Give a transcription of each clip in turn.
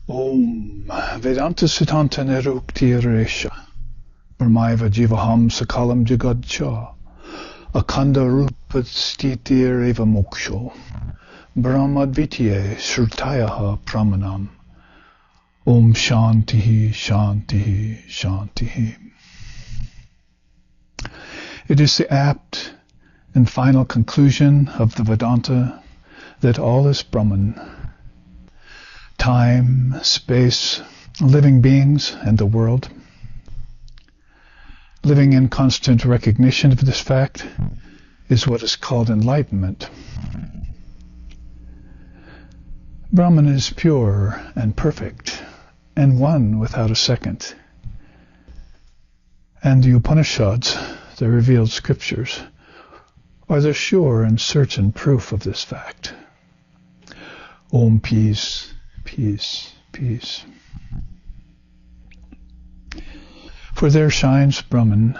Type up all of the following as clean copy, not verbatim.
Om Vedanta Siddhanta Nirukti Resha Brahmaiva Jivaham Sakalam Jagadcha Akanda Rupa Stiti Eva Moksho Brahmadvitiye Shrutayaha Pramanam Om Shantihi Shantihi Shantihi. It is the apt and final conclusion of the Vedanta that all is Brahman. Time, space, living beings, and the world. Living in constant recognition of this fact is what is called enlightenment. Brahman is pure and perfect, and one without a second. And the Upanishads, the revealed scriptures, are the sure and certain proof of this fact. Om peace, peace, peace. For there shines Brahman.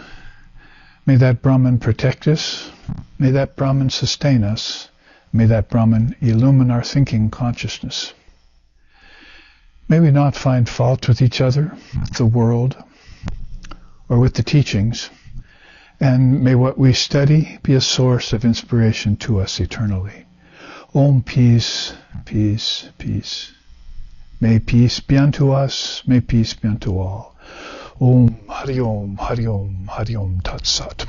May that Brahman protect us. May that Brahman sustain us. May that Brahman illumine our thinking consciousness. May we not find fault with each other, with the world, or with the teachings, and may what we study be a source of inspiration to us eternally. Om peace, peace, peace. May peace be unto us, may peace be unto all. Om Hari Om, Hari Om, Hari Om Tat Sat.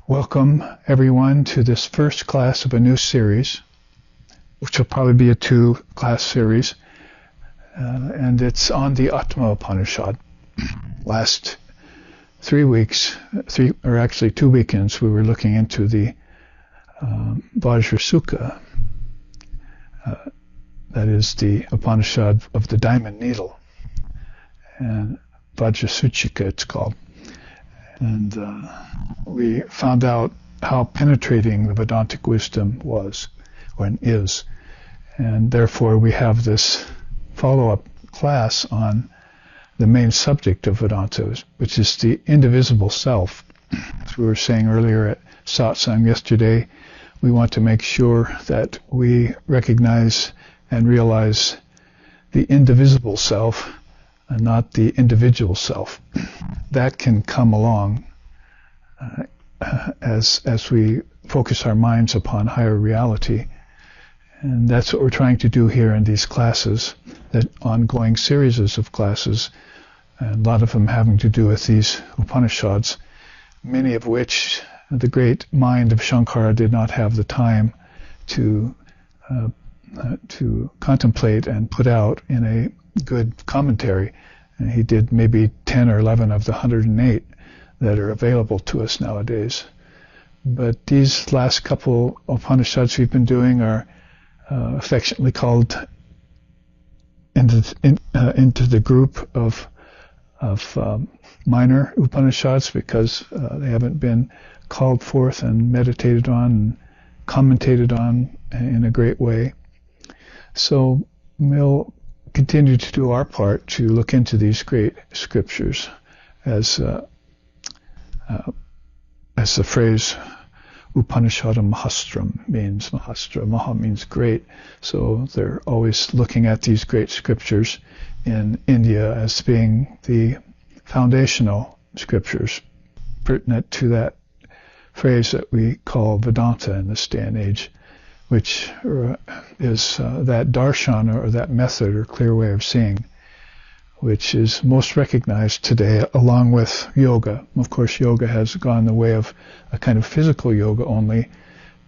Welcome, everyone, to this first class of a new series, which will probably be a two-class series, and it's on the Atma Upanisad. Last 3 weeks, actually 2 weekends, we were looking into the Vajra Sukha, that is the Upanishad of the diamond needle, and Vajra Suchika it's called. And we found out how penetrating the Vedantic wisdom was, or is. And therefore we have this follow-up class on the main subject of Vedanta, which is the indivisible self. As we were saying earlier at satsang yesterday, we want to make sure that we recognize and realize the indivisible self and not the individual self. That can come along as we focus our minds upon higher reality. And that's what we're trying to do here in these classes, that ongoing series of classes, and a lot of them having to do with these Upanishads, many of which the great mind of Shankara did not have the time to contemplate and put out in a good commentary. And he did maybe 10 or 11 of the 108 that are available to us nowadays. But these last couple Upanishads we've been doing are affectionately called into the group of minor Upanishads, because they haven't been called forth and meditated on and commentated on in a great way. So we'll continue to do our part to look into these great scriptures, as the phrase Upanishadam Mahastram means. Mahastra, Maha means great. So they're always looking at these great scriptures in India as being the foundational scriptures pertinent to that phrase that we call Vedanta in this day and age, which is that darshana, or that method or clear way of seeing, which is most recognized today along with yoga. Of course, yoga has gone the way of a kind of physical yoga only,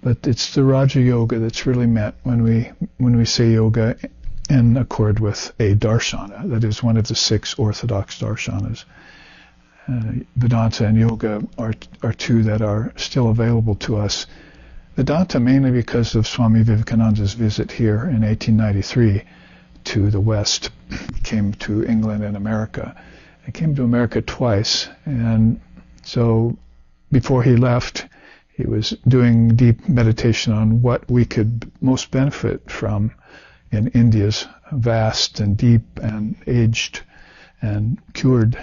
but it's the Raja Yoga that's really meant when we say yoga in accord with a darshana, that is one of the 6 orthodox darshanas. Vedanta and yoga are two that are still available to us. Vedanta mainly because of Swami Vivekananda's visit here in 1893 to the West. He came to England and America. He came to America twice, and so before he left, he was doing deep meditation on what we could most benefit from in India's vast and deep and aged and cured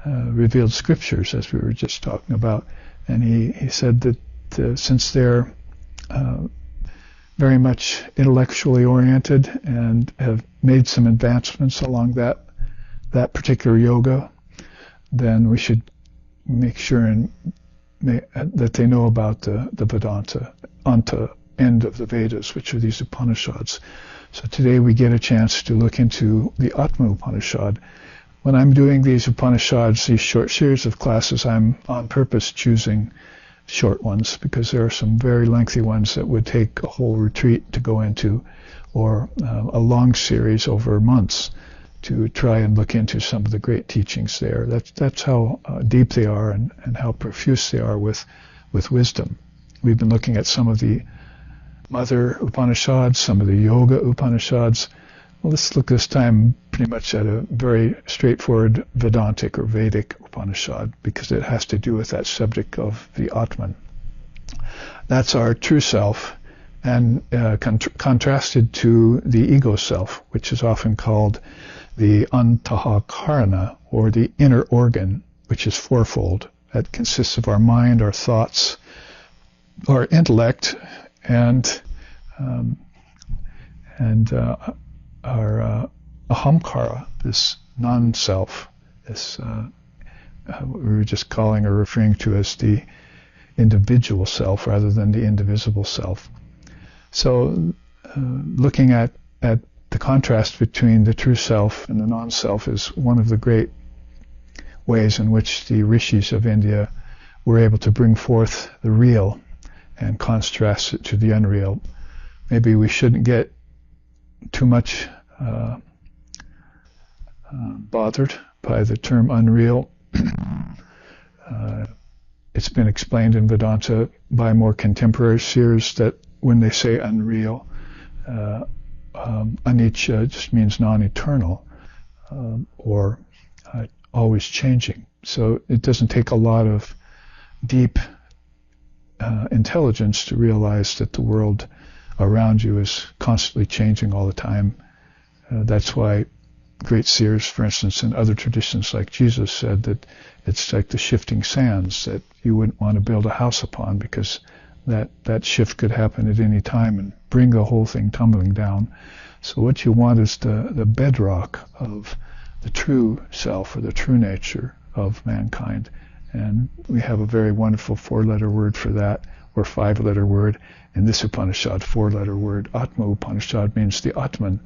revealed scriptures, as we were just talking about. And he said that since they're very much intellectually oriented and have made some advancements along that particular yoga, then we should make sure that they know about the Vedanta, Anta end of the Vedas, which are these Upanishads. So today we get a chance to look into the Atma Upanishad. When I'm doing these Upanishads, these short series of classes, I'm on purpose choosing short ones because there are some very lengthy ones that would take a whole retreat to go into, or a long series over months to try and look into some of the great teachings there. That's how deep they are and how profuse they are with wisdom. We've been looking at some of the Mother Upanishads, some of the Yoga Upanishads. Well, let's look this time pretty much at a very straightforward Vedantic or Vedic Upanishad, because it has to do with that subject of the Atman. That's our true self, and contrasted to the ego self, which is often called the Antahkarana, or the inner organ, which is fourfold. That consists of our mind, our thoughts, our intellect, and our ahamkara, this non-self, this we were just calling or referring to as the individual self rather than the indivisible self. So looking at the contrast between the true self and the non-self is one of the great ways in which the rishis of India were able to bring forth the real and contrast it to the unreal. Maybe we shouldn't get too much bothered by the term unreal. It's been explained in Vedanta by more contemporary seers that when they say unreal, anicca just means non-eternal, or always changing. So it doesn't take a lot of deep intelligence to realize that the world around you is constantly changing all the time. That's why great seers, for instance, in other traditions like Jesus, said that it's like the shifting sands that you wouldn't want to build a house upon, because that shift could happen at any time and bring the whole thing tumbling down. So what you want is the bedrock of the true self, or the true nature of mankind. And we have a very wonderful 4-letter word for that, or 5-letter word. In this Upanishad, 4-letter word, Atma Upanishad, means the Atman.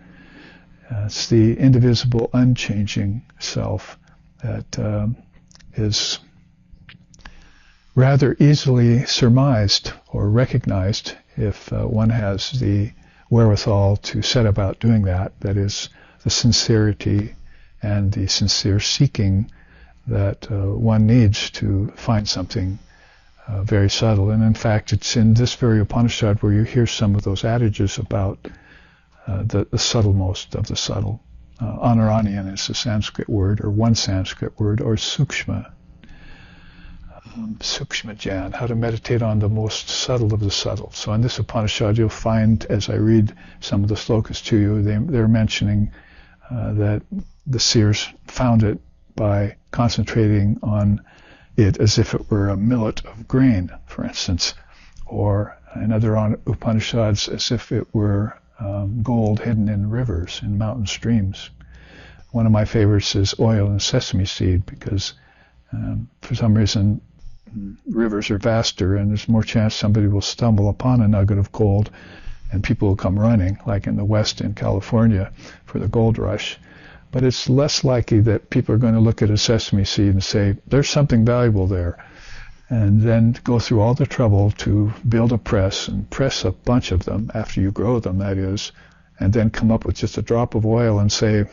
It's the indivisible, unchanging self that is rather easily surmised or recognized if one has the wherewithal to set about doing that. That is, the sincerity and the sincere seeking that one needs to find something very subtle. And in fact, it's in this very Upanishad where you hear some of those adages about the subtlemost of the subtle. Anuranian is a Sanskrit word, or one Sanskrit word, or sukshma. Sukshma Jan, how to meditate on the most subtle of the subtle. So in this Upanishad you'll find, as I read some of the slokas to you, they're mentioning that the seers found it by concentrating on it as if it were a millet of grain, for instance, or in other Upanishads as if it were gold hidden in rivers, in mountain streams. One of my favorites is oil and sesame seed, because for some reason rivers are vaster and there's more chance somebody will stumble upon a nugget of gold and people will come running, like in the West in California for the gold rush. But it's less likely that people are going to look at a sesame seed and say, there's something valuable there, and then go through all the trouble to build a press and press a bunch of them, after you grow them, that is, and then come up with just a drop of oil and say,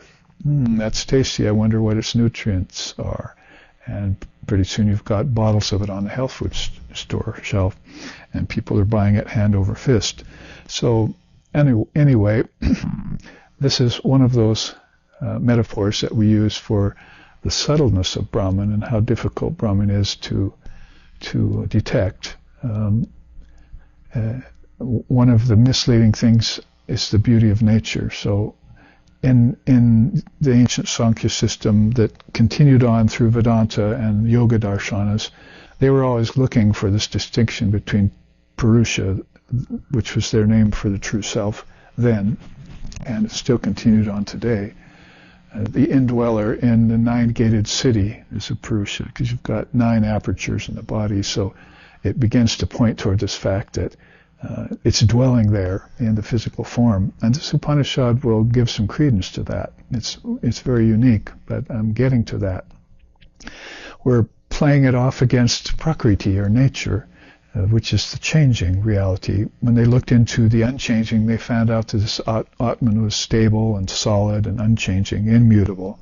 that's tasty, I wonder what its nutrients are. And pretty soon you've got bottles of it on the health food store shelf, and people are buying it hand over fist. So anyway, this is one of those metaphors that we use for the subtleness of Brahman and how difficult Brahman is to detect. One of the misleading things is the beauty of nature. So in the ancient Sankhya system that continued on through Vedanta and Yoga Darshanas, they were always looking for this distinction between Purusha, which was their name for the true self then, and it still continued on today. The indweller in the nine-gated city is a Purusha, because you've got 9 apertures in the body, so it begins to point toward this fact that it's dwelling there in the physical form. And this Upanishad will give some credence to that. It's very unique, but I'm getting to that. We're playing it off against Prakriti, or nature, which is the changing reality. When they looked into the unchanging, they found out that this Atman was stable and solid and unchanging, immutable.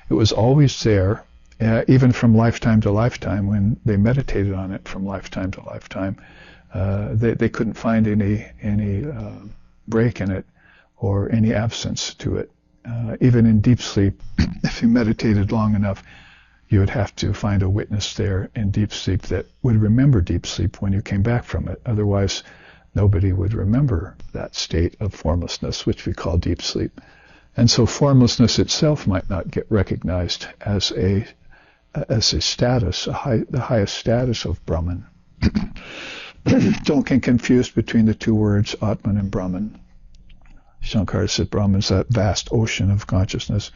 It was always there, even from lifetime to lifetime. When they meditated on it from lifetime to lifetime, they couldn't find any break in it or any absence to it. Even in deep sleep, if you meditated long enough, you would have to find a witness there in deep sleep that would remember deep sleep when you came back from it. Otherwise, nobody would remember that state of formlessness, which we call deep sleep. And so formlessness itself might not get recognized as a status, the highest status of Brahman. Don't get confused between the two words, Atman and Brahman. Shankara said Brahman is that vast ocean of consciousness.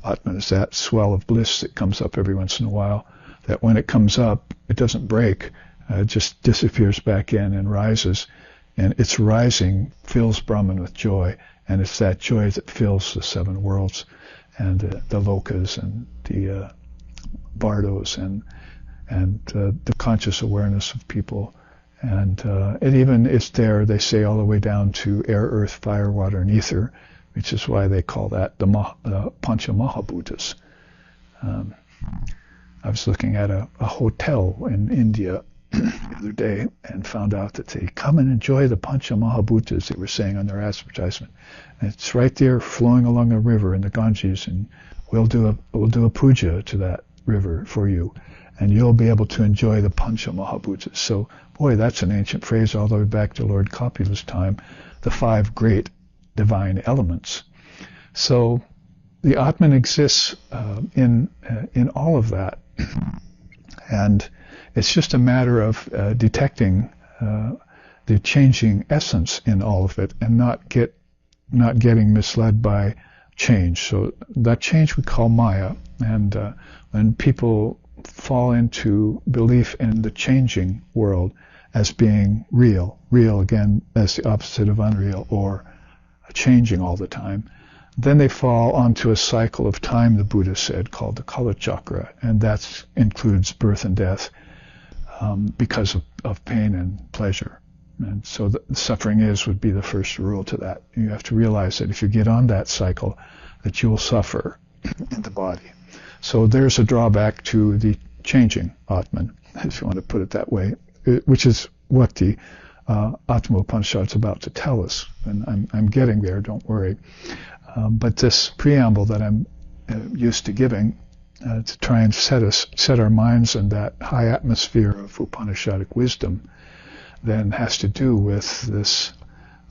Atman is that swell of bliss that comes up every once in a while, that when it comes up, it doesn't break, it just disappears back in and rises. And its rising fills Brahman with joy, and it's that joy that fills the 7 worlds, and the lokas, and the bardos, and the conscious awareness of people. And it even is there, they say, all the way down to air, earth, fire, water, and ether, which is why they call that the Pancha Mahabhutas. I was looking at a hotel in India the other day and found out that they come and enjoy the Pancha Mahabhutas, they were saying on their advertisement. And it's right there flowing along a river in the Ganges, and we'll do a puja to that river for you, and you'll be able to enjoy the Pancha Mahabhutas. So, boy, that's an ancient phrase all the way back to Lord Kapil's time, the 5 great divine elements. So the Atman exists in all of that, and it's just a matter of detecting the changing essence in all of it, and not getting misled by change. So that change we call Maya, and when people fall into belief in the changing world as being real again as the opposite of unreal, or changing all the time, then they fall onto a cycle of time, the Buddha said, called the Kala Chakra, and that includes birth and death, because of pain and pleasure. And so the suffering would be the first rule to that. You have to realize that if you get on that cycle, that you will suffer in the body. So there's a drawback to the changing Atman, if you want to put it that way, which is what the Atma Upanisad is about to tell us. And I'm getting there, don't worry. But this preamble that I'm used to giving to try and set our minds in that high atmosphere of Upanishadic wisdom then has to do with this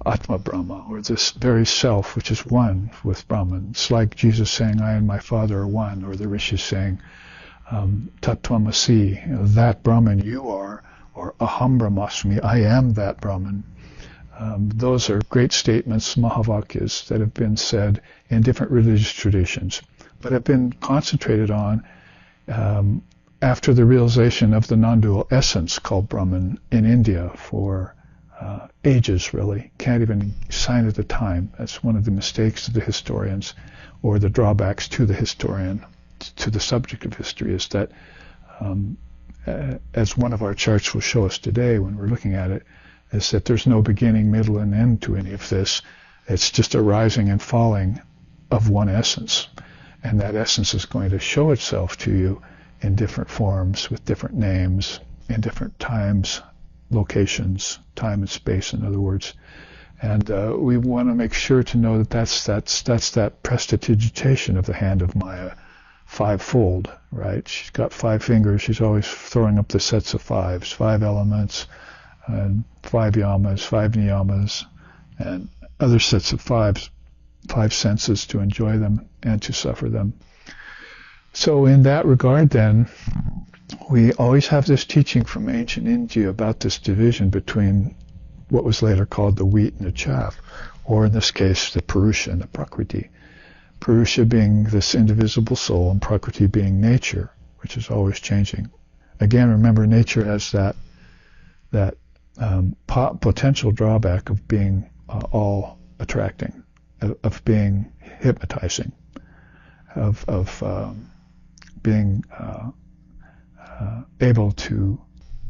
Atma Brahma, or this very self which is one with Brahman. It's like Jesus saying, I and my Father are one, or the Rishis saying, Tat Tvamasi, that Brahman you are, or Aham Brahmasmi, I am that Brahman. Those are great statements, Mahavakyas, that have been said in different religious traditions, but have been concentrated on after the realization of the non-dual essence called Brahman in India for ages, really. Can't even assign it a time. That's one of the mistakes of the historians, or the drawbacks to the historian, to the subject of history, is that, as one of our charts will show us today when we're looking at it, is that there's no beginning, middle, and end to any of this. It's just a rising and falling of one essence. And that essence is going to show itself to you in different forms, with different names, in different times, locations, time and space, in other words. And we want to make sure to know that that's that prestidigitation of the hand of Maya, 5-fold, right? She's got 5 fingers. She's always throwing up the sets of 5s, 5 elements, and 5 yamas, 5 niyamas, and other sets of 5s. five senses to enjoy them and to suffer them. So in that regard then, we always have this teaching from ancient India about this division between what was later called the wheat and the chaff, or in this case, the Purusha and the Prakriti. Purusha being this indivisible soul, and Prakriti being nature, which is always changing. Again, remember, nature has that potential drawback of being all attracting, of being hypnotizing, of being able to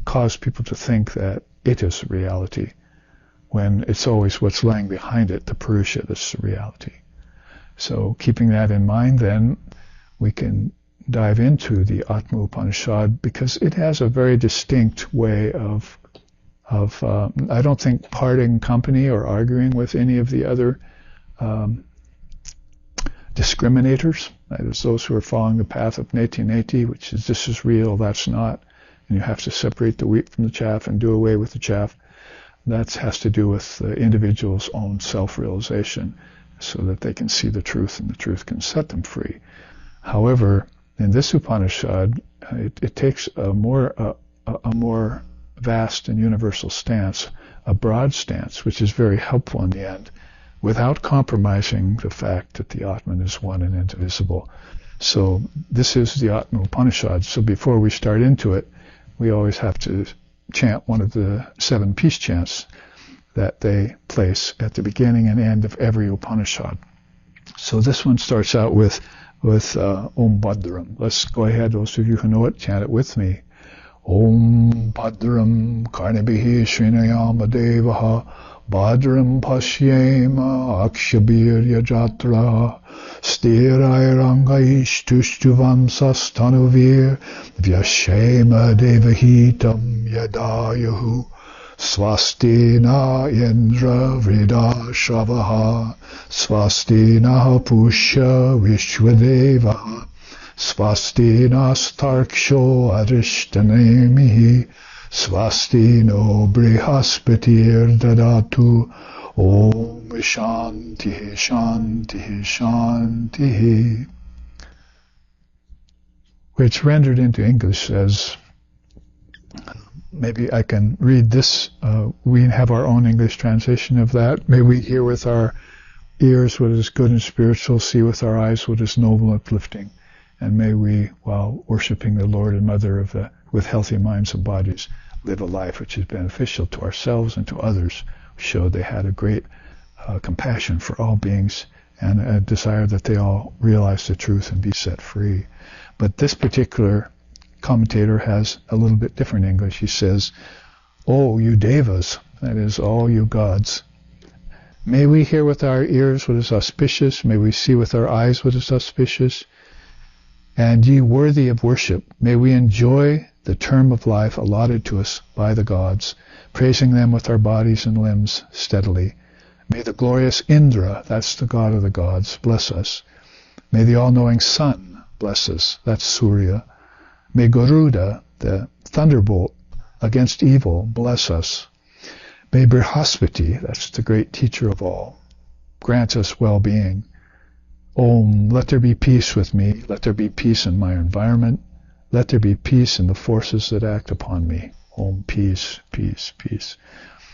cause people to think that it is reality, when it's always what's lying behind it, the Purusha, that's the reality. So keeping that in mind, then, we can dive into the Atma Upanishad, because it has a very distinct way of I don't think parting company or arguing with any of the other discriminators. That is, those who are following the path of neti, which is this is real, that's not, and you have to separate the wheat from the chaff and do away with the chaff. That has to do with the individual's own self-realization, so that they can see the truth and the truth can set them free. However, in this Upanishad, it takes a more vast and universal stance, a broad stance, which is very helpful in the end, without compromising the fact that the Atman is one and indivisible. So this is the Atma Upanishad. So before we start into it, we always have to chant one of the 7 peace chants that they place at the beginning and end of every Upanishad. So this one starts out with Om Bhadram. Let's go ahead, those of you who know it, chant it with me. Om Bhadram Karnabihi Srinayama Devaha Bhadram Pashyema Akshabirya Jatra Stirairangaish Tushtuvam Sastanuvir Vyashema Devahitam Yadayahu Swasti na Indra Vrida Shavaha Swasti na Pusha Vishwadeva Swasti nastarksho adishtanemihi Swasti no brihaspatir dadatu Om Shantihi Shantihi Shantihi, which rendered into English as, maybe I can read this, we have our own English translation of that. May we hear with our ears what is good and spiritual, see with our eyes what is noble and uplifting. And may we, while worshiping the Lord and Mother with healthy minds and bodies, live a life which is beneficial to ourselves and to others, showed they had a great compassion for all beings and a desire that they all realize the truth and be set free. But this particular commentator has a little bit different English. He says, "Oh, you devas," that is, all you gods, may we hear with our ears what is auspicious, may we see with our eyes what is auspicious, and ye worthy of worship, may we enjoy the term of life allotted to us by the gods, praising them with our bodies and limbs steadily. May the glorious Indra, that's the god of the gods, bless us. May the all-knowing sun bless us, that's Surya. May Garuda, the thunderbolt against evil, bless us. May Brihaspati, that's the great teacher of all, grant us well-being. Om, let there be peace with me, let there be peace in my environment, let there be peace in the forces that act upon me. Om, peace, peace, peace.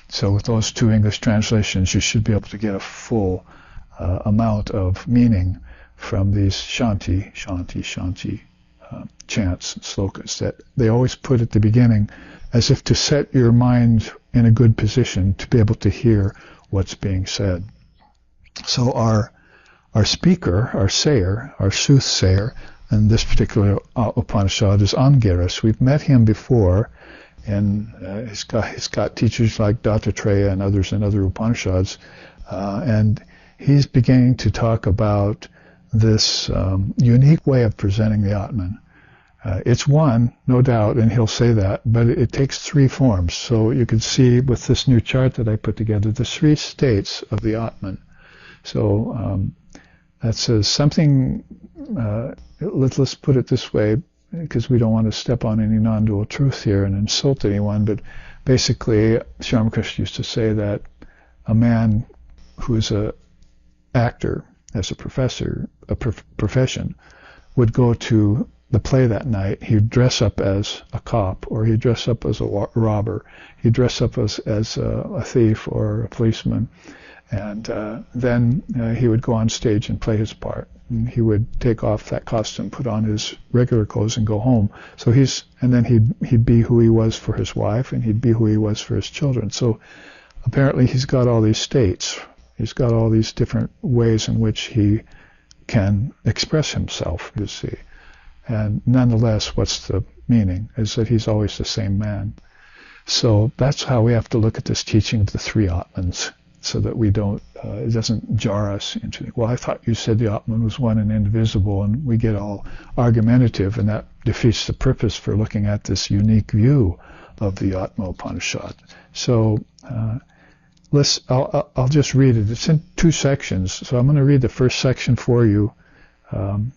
So with those 2 English translations, you should be able to get a full amount of meaning from these Shanti, Shanti, Shanti chants and slokas that they always put at the beginning, as if to set your mind in a good position to be able to hear what's being said. So our speaker, our sayer, our soothsayer, in this particular Upanishad is Angiras. We've met him before, and he's got teachers like Dattatreya and others in other Upanishads, and he's beginning to talk about this unique way of presenting the Atman. It's one, no doubt, and he'll say that, but it takes 3 forms. So you can see with this new chart that I put together, the 3 states of the Atman. So that says something, let's put it this way, because we don't want to step on any non-dual truth here and insult anyone, but basically Sri Ramakrishna used to say that a man who is an actor as a professor, profession, would go to the play that night, he'd dress up as a cop, or he'd dress up as a robber, he'd dress up as a thief or a policeman, and then he would go on stage and play his part. And he would take off that costume, put on his regular clothes, and go home. So then he'd be who he was for his wife, and he'd be who he was for his children. So apparently he's got all these states. He's got all these different ways in which he can express himself, you see. And nonetheless, what's the meaning? Is that he's always the same man. So that's how we have to look at this teaching of the three Atmans, so that we don't, it doesn't jar us into, well, I thought you said the Atman was one and indivisible, and we get all argumentative, and that defeats the purpose for looking at this unique view of the Atma Upanishad. So I'll just read it. It's in 2 sections, so I'm going to read the first section for you, and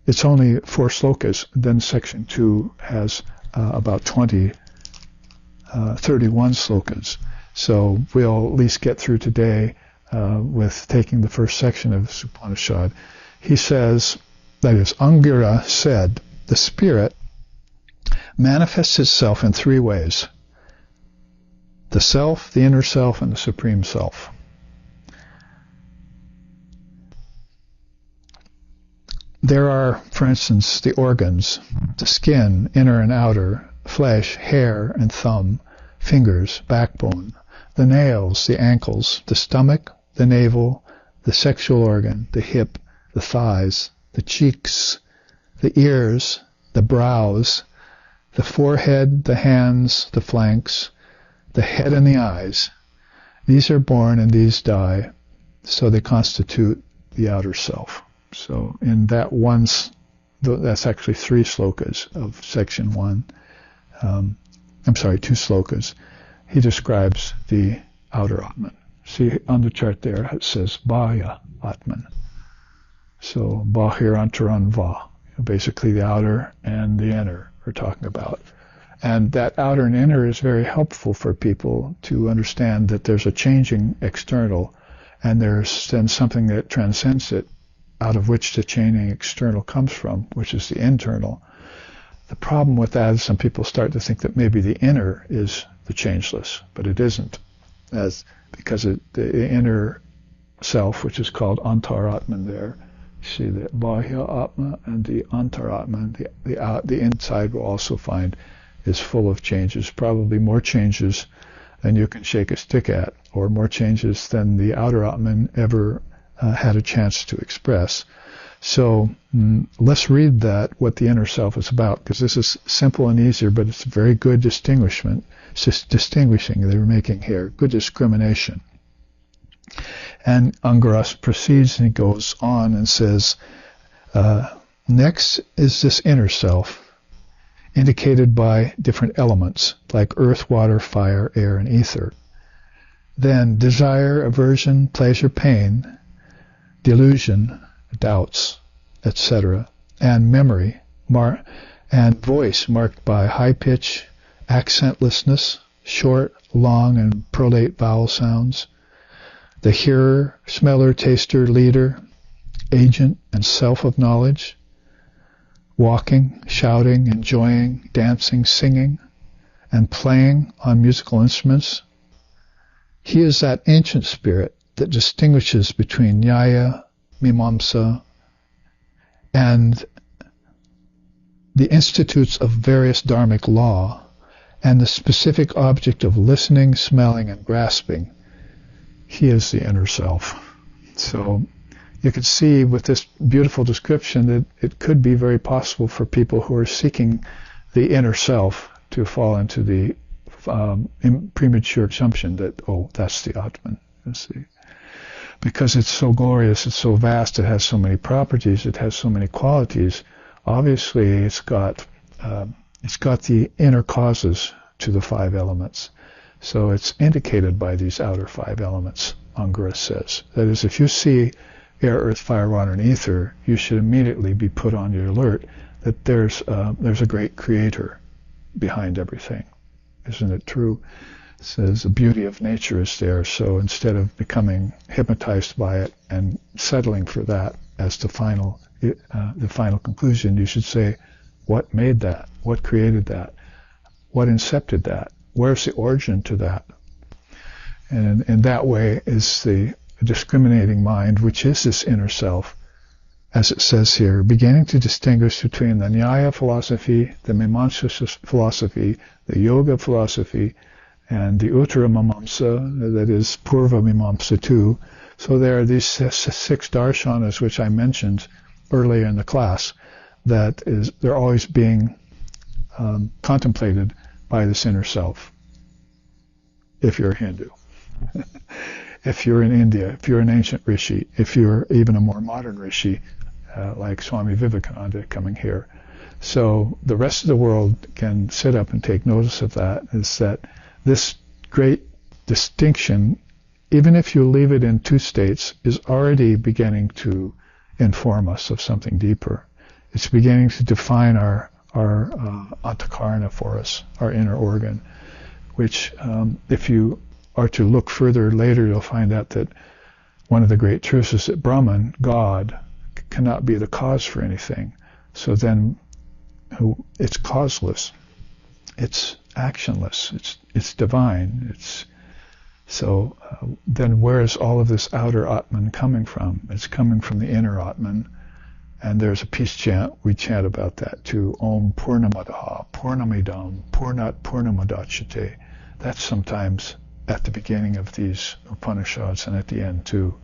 it's only 4 slokas. Then section 2 has about 31 slokas. So we'll at least get through today with taking the first section of this Upanishad. He says, that is, Angira said, the spirit manifests itself in 3 ways: the self, the inner self, and the supreme self. There are, for instance, the organs, the skin, inner and outer, flesh, hair and thumb, fingers, backbone, the nails, the ankles, the stomach, the navel, the sexual organ, the hip, the thighs, the cheeks, the ears, the brows, the forehead, the hands, the flanks, the head and the eyes. These are born and these die, so they constitute the outer self. So in that that's actually 3 slokas of section 1. 2 slokas. He describes the outer Atman. See on the chart there, it says Bahya Atman. So Bahir Antaran Va. Basically the outer and the inner we're talking about. And that outer and inner is very helpful for people to understand that there's a changing external, and there's then something that transcends it, out of which the changing external comes from, which is the internal. The problem with that is some people start to think that maybe the inner is the changeless, but it isn't, because the inner self, which is called Antaratman there, you see the Bahya Atma and the Antaratman, the inside we'll also find is full of changes, probably more changes than you can shake a stick at, or more changes than the outer Atman ever had a chance to express. So let's read what the inner self is about, because this is simple and easier, but it's a very good distinguishing they were making here, good discrimination. And Angaras proceeds and he goes on and says, next is this inner self, indicated by different elements, like earth, water, fire, air, and ether. Then desire, aversion, pleasure, pain, delusion, doubts, etc., and memory, and voice marked by high pitch, accentlessness, short, long, and prolate vowel sounds, the hearer, smeller, taster, leader, agent, and self of knowledge, walking, shouting, enjoying, dancing, singing, and playing on musical instruments. He is that ancient spirit that distinguishes between Nyaya, Mimamsa, and the institutes of various dharmic law, and the specific object of listening, smelling, and grasping. He is the inner self. So you could see with this beautiful description that it could be very possible for people who are seeking the inner self to fall into the premature assumption that, that's the Atman. You see. Because it's so glorious, it's so vast, it has so many properties, it has so many qualities. Obviously, it's got the inner causes to the 5 elements. So it's indicated by these outer 5 elements, Angaras says. That is, if you see air, earth, fire, water, and ether, you should immediately be put on your alert that there's a great creator behind everything. Isn't it true? says the beauty of nature is there. So instead of becoming hypnotized by it and settling for that as the final conclusion, you should say, what made that? What created that? What incepted that? Where's the origin to that? And in that way is the discriminating mind, which is this inner self, as it says here, beginning to distinguish between the Nyaya philosophy, the Mimamsa philosophy, the Yoga philosophy, and the Uttara Mimamsa, that is Purva Mimamsa too. So there are these six darshanas which I mentioned earlier in the class, they're always being contemplated by this inner self, if you're a Hindu. If you're in India, if you're an ancient rishi, if you're even a more modern rishi, like Swami Vivekananda coming here. So the rest of the world can sit up and take notice of that, is that this great distinction, even if you leave it in two states, is already beginning to inform us of something deeper. It's beginning to define our antakarna for us, our inner organ, which if you are to look further later, you'll find out that one of the great truths is that Brahman, God, cannot be the cause for anything. So then it's causeless, it's actionless, it's divine. So then where is all of this outer Atman coming from? It's coming from the inner Atman. And there's a peace chant, we chant about that too. Om Purnamadaha, Purnamidam, Purnat Purnamadachyate. That's sometimes at the beginning of these Upanishads and at the end too.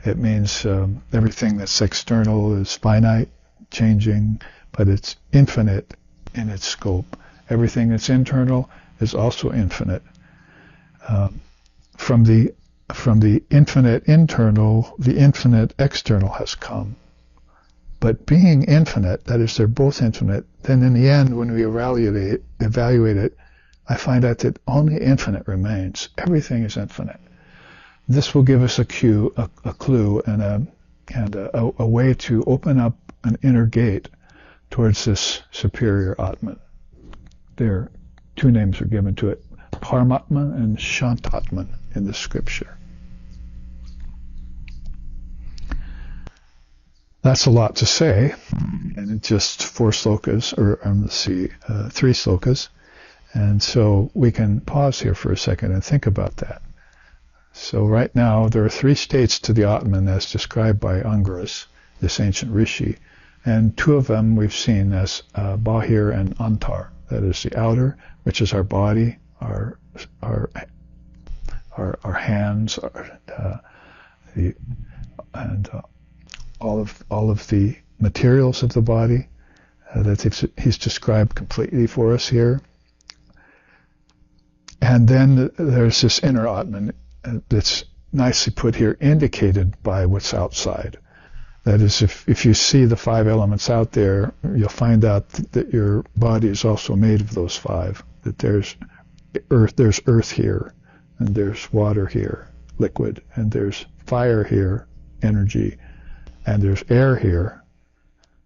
It means everything that's external is finite, changing, but it's infinite in its scope. Everything that's internal is also infinite. From the infinite internal, the infinite external has come. But being infinite, that is, they're both infinite, then in the end, when we evaluate it, I find out that only infinite remains. Everything is infinite. This will give us a clue and a way to open up an inner gate towards this superior Atman. There, two names are given to it, Paramatma and Shantatman in the scripture. That's a lot to say, and it's just 4 slokas, or three slokas. And so we can pause here for a second and think about that. So right now, there are 3 states to the Atman as described by Angaras, this ancient rishi, and 2 of them we've seen as Bahir and Antar. That is the outer, which is our body, our hands, all of the materials of the body that he's described completely for us here. And then there's this inner Atman that's nicely put here, indicated by what's outside. That is, if you see the 5 elements out there, you'll find out that your body is also made of those 5. That there's earth here, and there's water here, liquid, and there's fire here, energy, and there's air here,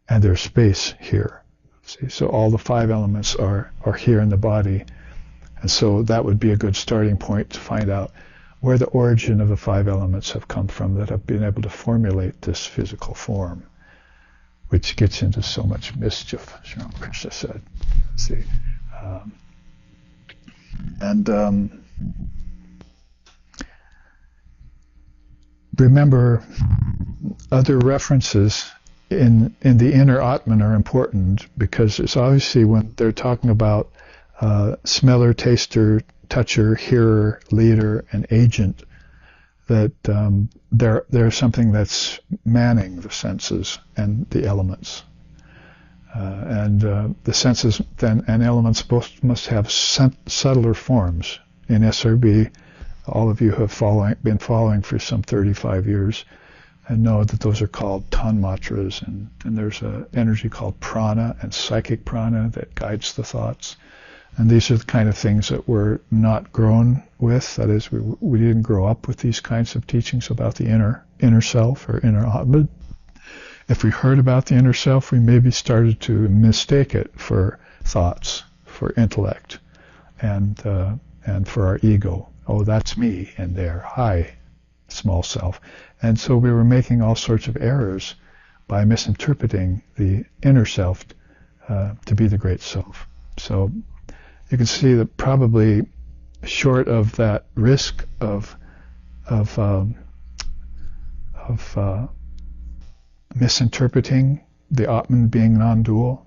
and there's space here. See, so all the 5 elements are here in the body. And so that would be a good starting point to find out where the origin of the 5 elements have come from that have been able to formulate this physical form, which gets into so much mischief, as Krishna said. See, remember, other references in the inner Atman are important, because it's obviously when they're talking about smeller, taster, toucher, hearer, leader, and agent, that there's something that's manning the senses and the elements. And the senses then and elements both must have subtler forms. In SRB, all of you have been following for some 35 years and know that those are called tanmatras, and there's an energy called prana and psychic prana that guides the thoughts. And these are the kind of things that we're not grown with. That is, we didn't grow up with these kinds of teachings about the inner self or inner Atman. If we heard about the inner self, we maybe started to mistake it for thoughts, for intellect. And and for our ego. Oh, that's me in there. Hi, small self. And so we were making all sorts of errors by misinterpreting the inner self to be the great self. So you can see that probably short of that risk of misinterpreting the Atman being non-dual,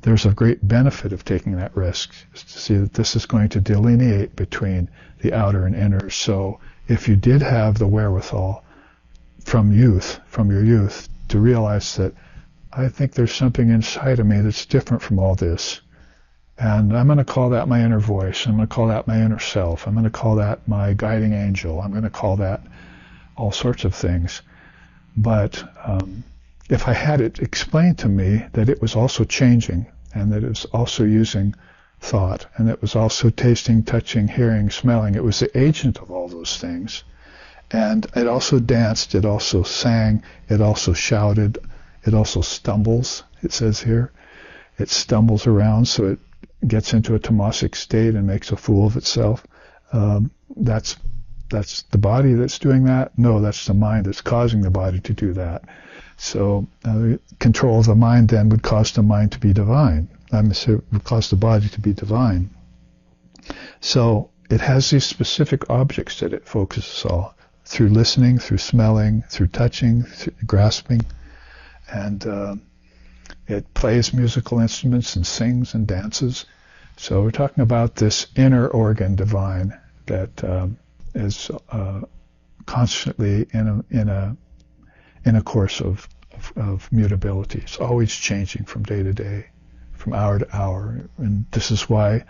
there's a great benefit of taking that risk, is to see that this is going to delineate between the outer and inner. So if you did have the wherewithal from your youth, to realize that I think there's something inside of me that's different from all this, and I'm going to call that my inner voice, I'm going to call that my inner self, I'm going to call that my guiding angel, I'm going to call that all sorts of things. But if I had it explained to me that it was also changing, and that it was also using thought, and it was also tasting, touching, hearing, smelling, it was the agent of all those things. And it also danced, it also sang, it also shouted, it also stumbles, it says here. It stumbles around, so it gets into a tamasic state and makes a fool of itself. That's the body that's doing that? No, that's the mind that's causing the body to do that. So control of the mind then would cause the mind to be divine. Would cause the body to be divine. So it has these specific objects that it focuses on through listening, through smelling, through touching, through grasping, and it plays musical instruments and sings and dances. So we're talking about this inner organ divine that is constantly in a course of mutability. It's always changing from day to day, from hour to hour, and this is why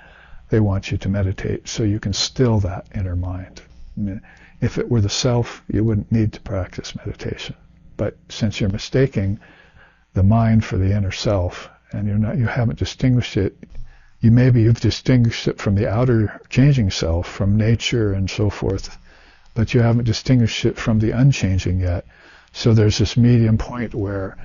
they want you to meditate, so you can still that inner mind. I mean, if it were the self, you wouldn't need to practice meditation. But since you're mistaking the mind for the inner self, and you haven't distinguished it, you've distinguished it from the outer changing self, from nature and so forth, but you haven't distinguished it from the unchanging yet. So there's this medium point where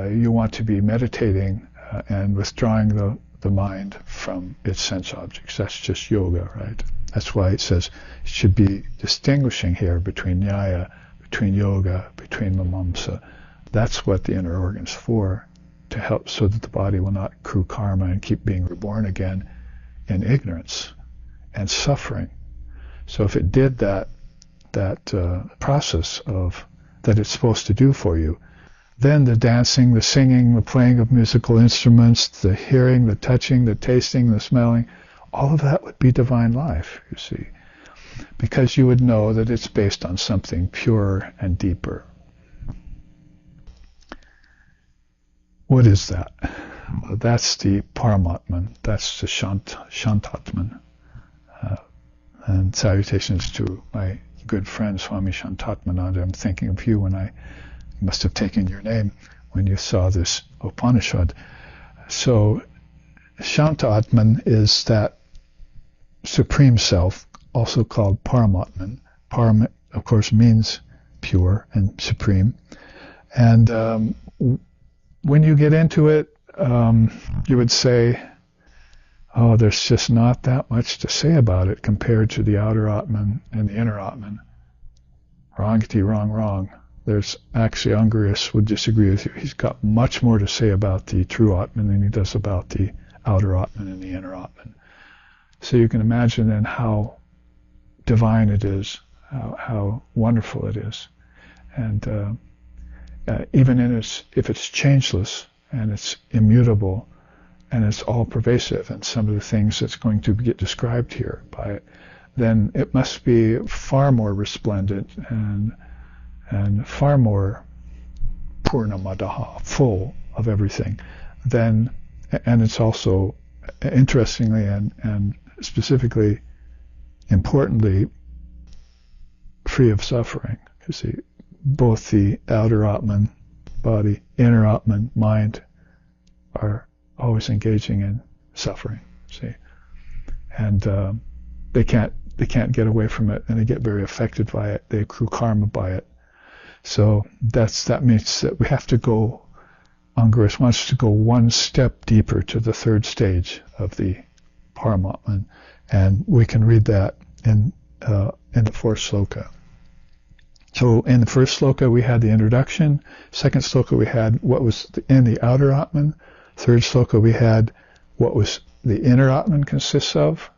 you want to be meditating and withdrawing the mind from its sense objects. That's just yoga, right? That's why it says it should be distinguishing here between nyaya, between yoga, between mimamsa. That's what the inner organ's for, to help so that the body will not accrue karma and keep being reborn again in ignorance and suffering. So if it did that process of that it's supposed to do for you, then the dancing, the singing, the playing of musical instruments, the hearing, the touching, the tasting, the smelling, all of that would be divine life, you see, because you would know that it's based on something pure and deeper. What is that? Well, that's the Paramatman, that's the Shantatman. And salutations to my good friend Swami Shantatmananda. I'm thinking of you when I must have taken your name when you saw this Upanishad. So Shantatman is that supreme self, also called Paramatman. Param, of course, means pure and supreme. And when you get into it, you would say, oh, there's just not that much to say about it compared to the outer Atman and the inner Atman. Wrongity, wrong. There's actually, Ungarius would disagree with you. He's got much more to say about the true Atman than he does about the outer Atman and the inner Atman. So you can imagine then how divine it is, how wonderful it is. And even if it's changeless and it's immutable and it's all pervasive, and some of the things that's going to get described here by it, then it must be far more resplendent and far more purnamadaha, full of everything. And it's also, interestingly and specifically, importantly, free of suffering. You see, both the outer Atman, body, inner Atman, mind, are always engaging in suffering. See, and they can't get away from it, and they get very affected by it. They accrue karma by it. So that means that we have to go. Ungarius wants to go one step deeper to the third stage of the Paramatman. And we can read that in the fourth sloka. So in the first sloka we had the introduction. Second sloka we had what was in the outer Atman. Third sloka we had what was the inner Atman consists of.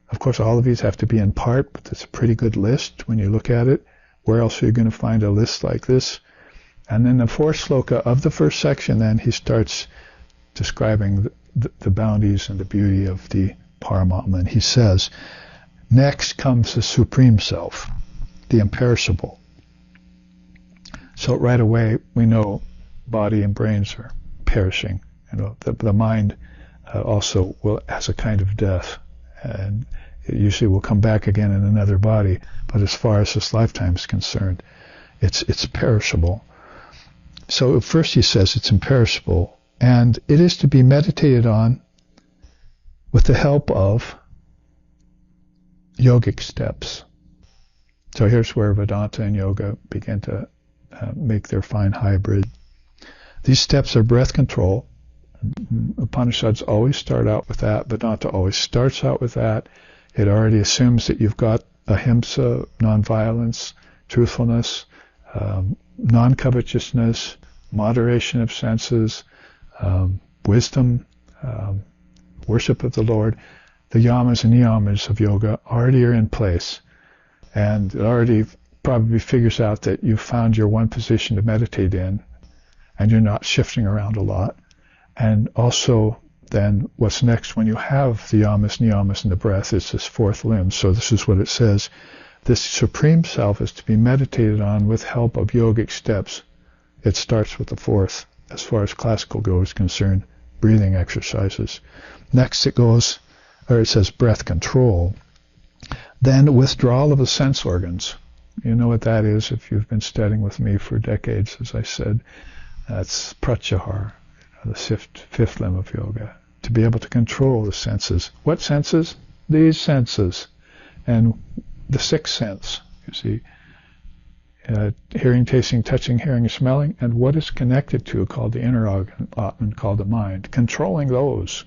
Of course, all of these have to be in part, but it's a pretty good list when you look at it. Where else are you going to find a list like this? And then the fourth sloka of the first section, then he starts describing the bounties and the beauty of the Paramatman. He says, next comes the Supreme Self, the imperishable. So right away we know body and brains are perishing. The mind also has a kind of death, and it usually will come back again in another body. But as far as this lifetime is concerned, it's perishable. So first he says it's imperishable, and it is to be meditated on with the help of yogic steps. So here's where Vedanta and yoga begin to make their fine hybrid. These steps are breath control. Upanishads always start out with that. Vedanta always starts out with that. It already assumes that you've got ahimsa, nonviolence, truthfulness, non-covetousness, moderation of senses, wisdom, worship of the Lord. The yamas and niyamas of yoga already are in place. And it already probably figures out that you've found your one position to meditate in, and you're not shifting around a lot. And also, then, what's next when you have the yamas, niyamas, and the breath is this fourth limb. So this is what it says. This Supreme Self is to be meditated on with help of yogic steps. It starts with the fourth, as far as classical Yoga is concerned, breathing exercises. Next it says breath control. Then withdrawal of the sense organs. You know what that is if you've been studying with me for decades, as I said. That's pratyahara, the fifth limb of yoga. To be able to control the senses. What senses? These senses. And the sixth sense, you see. Hearing, tasting, touching, hearing, smelling, and what is connected to, called the inner Atman, called the mind. Controlling those.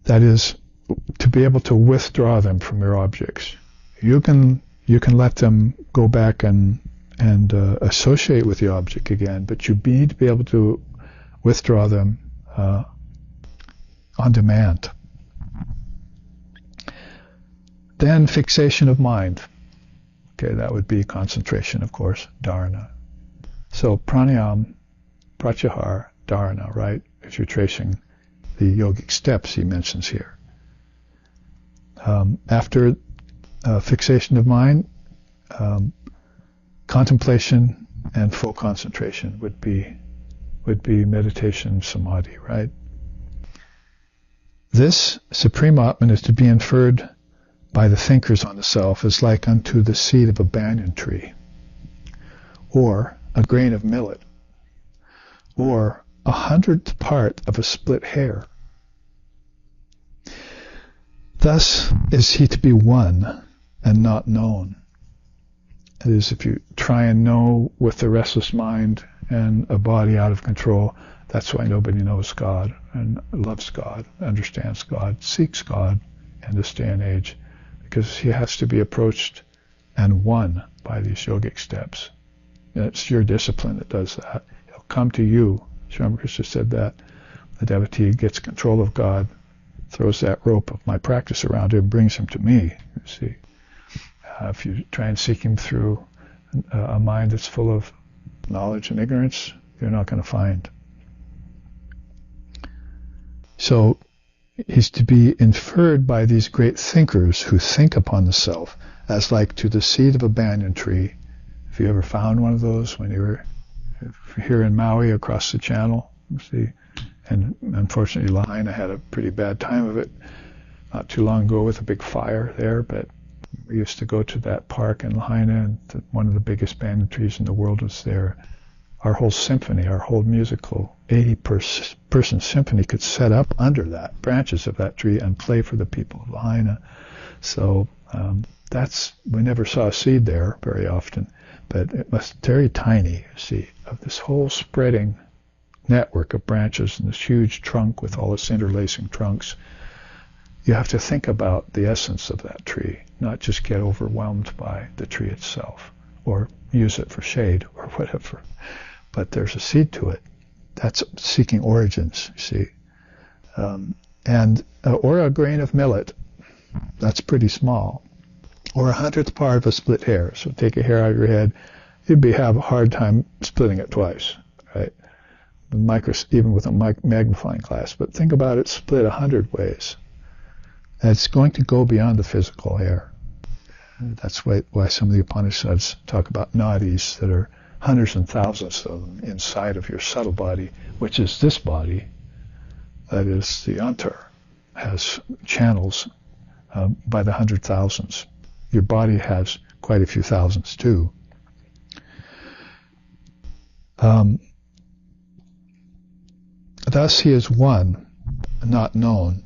That is, to be able to withdraw them from your objects. You can let them go back and associate with the object again, but you need to be able to withdraw them on demand. Then fixation of mind. Okay, that would be concentration, of course, dharana. So pranayama, pratyahara, dharana, right? If you're tracing the yogic steps he mentions here. After fixation of mind, contemplation and full concentration would be meditation samadhi, right? This Supreme Atman is to be inferred by the thinkers on the self as like unto the seed of a banyan tree, or a grain of millet, or 100th part of a split hair. Thus is he to be one and not known. That is, if you try and know with the restless mind and a body out of control, that's why nobody knows God and loves God, understands God, seeks God in this day and age, because he has to be approached and won by these yogic steps. And it's your discipline that does that. He'll come to you. Sri Ramakrishna said that. The devotee gets control of God, throws that rope of my practice around him, brings him to me, you see. If you try and seek him through a mind that's full of knowledge and ignorance, you're not going to find. So he's to be inferred by these great thinkers who think upon the self as like to the seed of a banyan tree. If you ever found one of those when you were here in Maui across the channel, you see, and unfortunately Lahaina had a pretty bad time of it not too long ago with a big fire there, but we used to go to that park in Lahaina, and one of the biggest banyan trees in the world was there. Our whole symphony, our whole musical 80-person symphony could set up under that, branches of that tree, and play for the people of Lahaina. So we never saw a seed there very often. but it must be very tiny, you see, of this whole spreading network of branches and this huge trunk with all its interlacing trunks. You have to think about the essence of that tree, not just get overwhelmed by the tree itself or use it for shade or whatever. But there's a seed to it. That's seeking origins, you see. Or a grain of millet, that's pretty small. Or 1/100th part of a split hair. So take a hair out of your head, you'd have a hard time splitting it twice, right? Even with a magnifying glass. But think about it split 100 ways. And it's going to go beyond the physical hair. That's why some of the Upanishads talk about nadis that are hundreds and thousands of them inside of your subtle body, which is this body, that is the antar, has channels by the 100,000s. Your body has quite a few thousands too. Thus he is one, not known.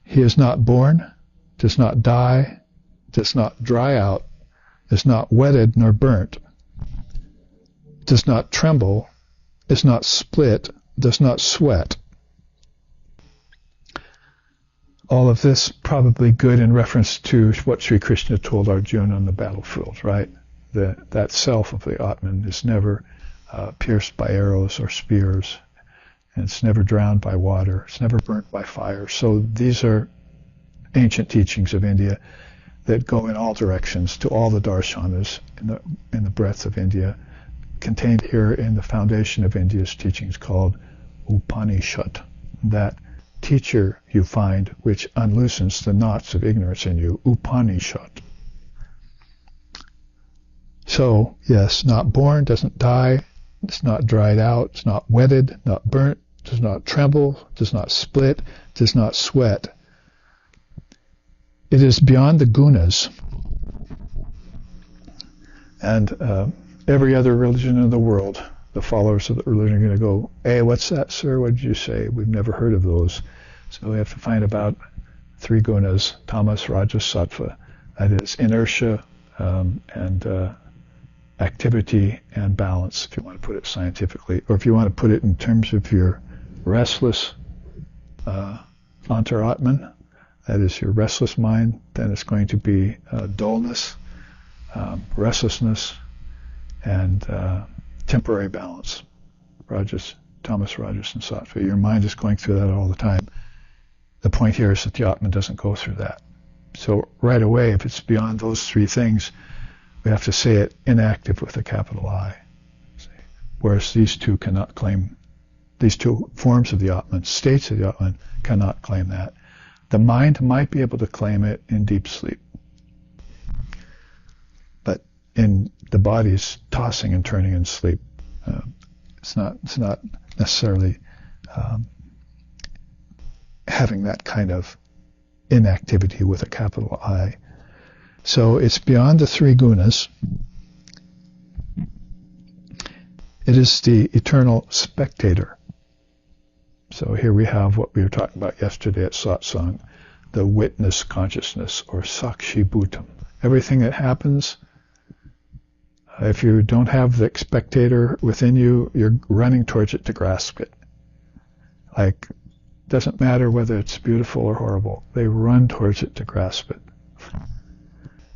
He is not born, does not die, does not dry out, is not wetted nor burnt, does not tremble, is not split, does not sweat. All of this probably good in reference to what Sri Krishna told Arjuna on the battlefield, right? That self of the Atman is never pierced by arrows or spears, and it's never drowned by water, it's never burnt by fire. So these are ancient teachings of India that go in all directions to all the darshanas in the breadth of India, contained here in the foundation of India's teachings called Upanishad. That teacher you find which unloosens the knots of ignorance in you, Upanishad. So, yes, not born, doesn't die, it's not dried out, it's not wetted, not burnt, does not tremble, does not split, does not sweat. It is beyond the gunas. And every other religion in the world, the followers of the religion are going to go, hey, what's that, sir? What did you say? We've never heard of those. So we have to find about 3 gunas, tamas, rajas, sattva. That is inertia and activity and balance, if you want to put it scientifically. Or if you want to put it in terms of your restless antaratman, that is your restless mind, then it's going to be dullness, restlessness, and temporary balance. Rajas, tamas, rajas, and sattva. Your mind is going through that all the time. The point here is that the Atman doesn't go through that. So right away, if it's beyond those 3 things, we have to say it inactive with a capital I. Whereas these two cannot claim, these 2 forms of the Atman, states of the Atman, cannot claim that. The mind might be able to claim it in deep sleep. But in the body's tossing and turning in sleep, it's not necessarily having that kind of inactivity with a capital I. So it's beyond the 3 gunas. It is the eternal spectator. So here we have what we were talking about yesterday at satsang, the witness consciousness, or sakshi bhutam. Everything that happens, if you don't have the spectator within you, you're running towards it to grasp it. Like, doesn't matter whether it's beautiful or horrible. They run towards it to grasp it.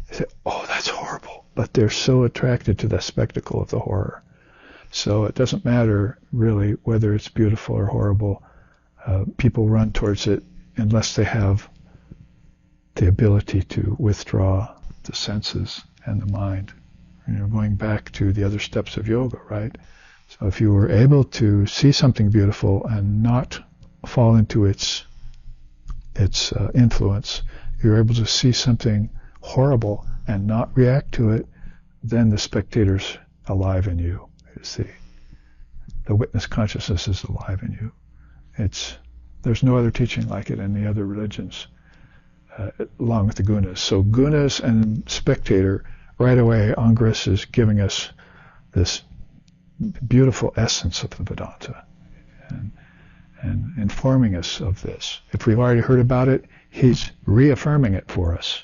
They say, oh, that's horrible. But they're so attracted to the spectacle of the horror. So it doesn't matter really whether it's beautiful or horrible. People run towards it unless they have the ability to withdraw the senses and the mind. Going back to the other steps of yoga, right? So if you were able to see something beautiful and not fall into its influence, you're able to see something horrible and not react to it, then the spectator's alive in you. You see, the witness consciousness is alive in you. There's no other teaching like it in the other religions, along with the gunas. So gunas and spectator, right away, Angress is giving us this beautiful essence of the Vedanta and informing us of this. If we've already heard about it, he's reaffirming it for us.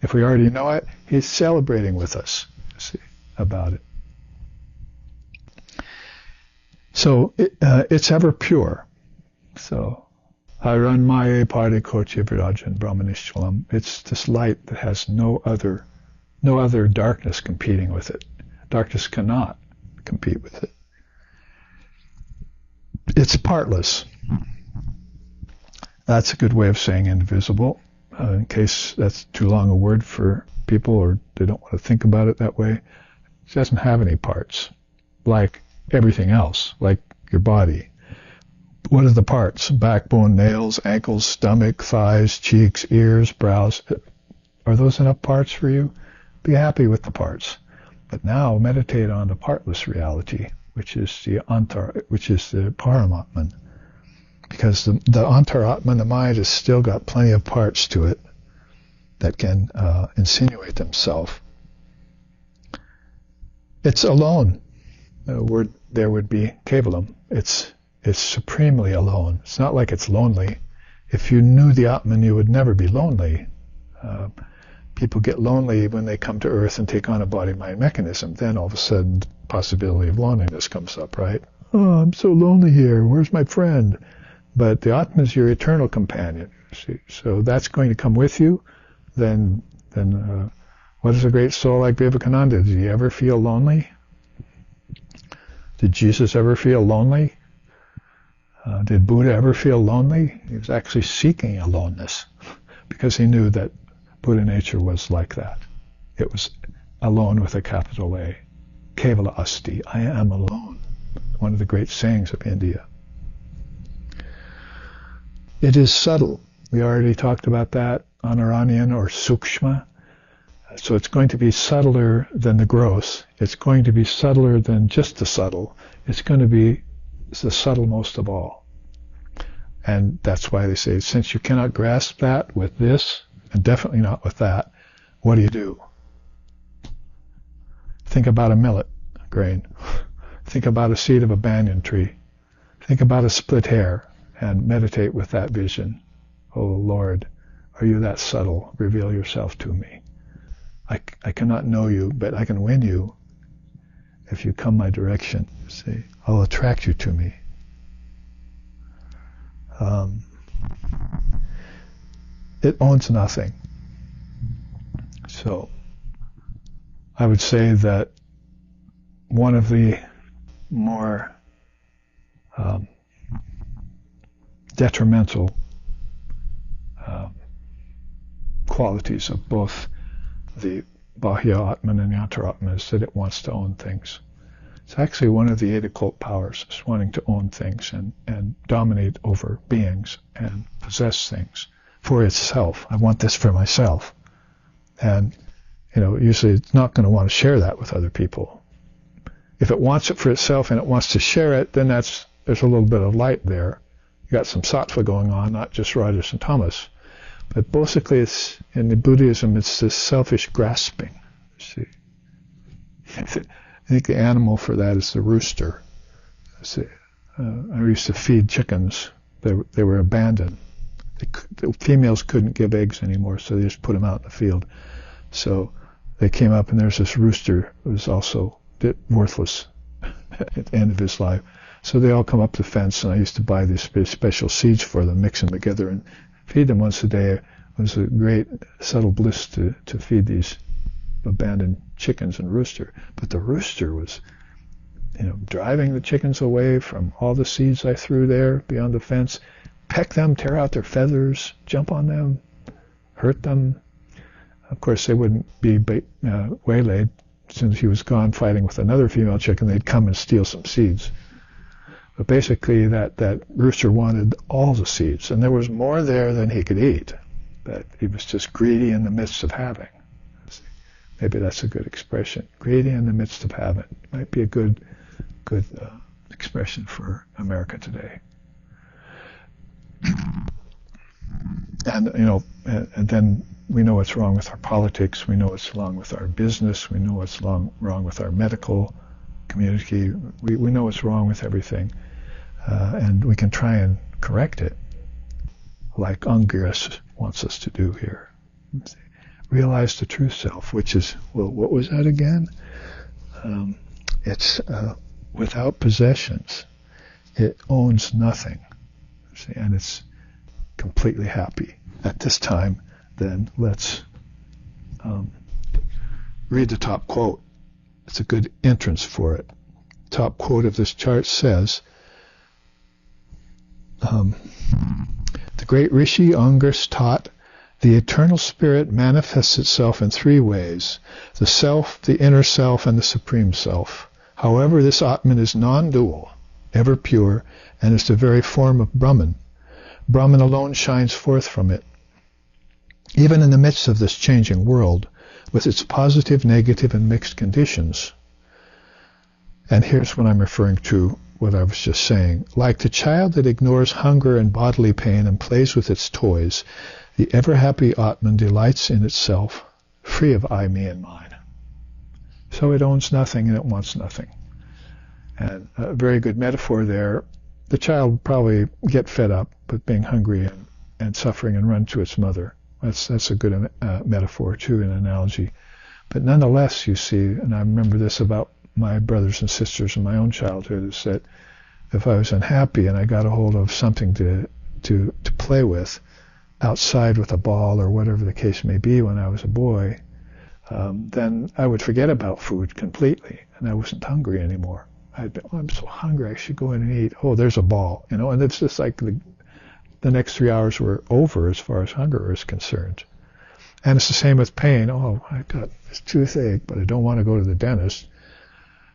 If we already know it, he's celebrating with us. See, about it. So it's ever pure. So Haranmaya Parikoche Virajan Brahmanishwalam. It's this light that has no other darkness competing with it. Darkness cannot compete with it. It's partless. That's a good way of saying indivisible. In case that's too long a word for people or they don't want to think about it that way, it doesn't have any parts, like everything else, like your body. What are the parts? Backbone, nails, ankles, stomach, thighs, cheeks, ears, brows. Are those enough parts for you? Be happy with the parts. But now meditate on the partless reality, which is the Paramatman. Because the Antaratman, the mind, has still got plenty of parts to it that can insinuate themselves. It's alone. The word there would be kevalam. It's supremely alone. It's not like it's lonely. If you knew the Atman, you would never be lonely. People get lonely when they come to Earth and take on a body-mind mechanism. Then all of a sudden, the possibility of loneliness comes up, right? Oh, I'm so lonely here. Where's my friend? But the Atman is your eternal companion. See? So that's going to come with you. Then what is a great soul like Vivekananda? Did he ever feel lonely? Did Jesus ever feel lonely? Did Buddha ever feel lonely? He was actually seeking aloneness because he knew that Buddha nature was like that. It was alone with a capital A. Kevala Asti, I am alone. One of the great sayings of India. It is subtle. We already talked about that, Anaranian or Sukshma. So it's going to be subtler than the gross. It's going to be subtler than just the subtle. It's going to be the subtlemost of all. And that's why they say, since you cannot grasp that with this, and definitely not with that, what do? Think about a millet grain. Think about a seed of a banyan tree. Think about a split hair and meditate with that vision. Oh Lord, are you that subtle? Reveal yourself to me. I cannot know you, but I can win you if you come my direction. See, I'll attract you to me. It owns nothing. So I would say that one of the more detrimental qualities of both the Bahya Atman and the Antaratman is that it wants to own things. It's actually one of the 8 occult powers, is wanting to own things and dominate over beings and possess things for itself. I want this for myself. And, usually it's not going to want to share that with other people. If it wants it for itself and it wants to share it, then there's a little bit of light there. You got some sattva going on, not just rajas and tamas. But basically, it's in the Buddhism, it's this selfish grasping. See, I think the animal for that is the rooster. See, I used to feed chickens. They were abandoned. The females couldn't give eggs anymore, so they just put them out in the field. So they came up, and there's this rooster who was also worthless at the end of his life. So they all come up the fence, and I used to buy these special seeds for them, mix them together, and feed them once a day. It was a great subtle bliss to feed these abandoned chickens and rooster. But the rooster was, driving the chickens away from all the seeds I threw there beyond the fence, peck them, tear out their feathers, jump on them, hurt them. Of course, they wouldn't be waylaid. As soon as he was gone fighting with another female chicken, they'd come and steal some seeds. But basically, that rooster wanted all the seeds, and there was more there than he could eat. But he was just greedy in the midst of having. Maybe that's a good expression. Greedy in the midst of having might be a good expression for America today. And and then we know what's wrong with our politics. We know what's wrong with our business. We know what's wrong with our medical community. We know what's wrong with everything, and we can try and correct it, like Angiras wants us to do here. Realize the true self, which is, what was that again? It's without possessions. It owns nothing. See, and it's completely happy. At this time, then, let's read the top quote. It's a good entrance for it. Top quote of this chart says, the great Rishi Angus taught, the eternal spirit manifests itself in three ways: the self, the inner self, and the supreme self. However, this Atman is non-dual, ever pure, and is the very form of Brahman. Brahman alone shines forth from it. Even in the midst of this changing world, with its positive, negative, and mixed conditions. And here's what I'm referring to, what I was just saying. Like the child that ignores hunger and bodily pain and plays with its toys, the ever-happy Atman delights in itself, free of I, me, and mine. So it owns nothing and it wants nothing. And a very good metaphor there. The child will probably get fed up with being hungry and suffering and run to its mother. That's a good metaphor too, an analogy. But nonetheless, you see, and I remember this about my brothers and sisters in my own childhood, is that if I was unhappy and I got a hold of something to play with outside with a ball or whatever the case may be when I was a boy, then I would forget about food completely, and I wasn't hungry anymore. I'd be, I'm so hungry, I should go in and eat. Oh, there's a ball, and it's just like the next 3 hours were over as far as hunger is concerned. And it's the same with pain. Oh, I got this toothache, but I don't want to go to the dentist.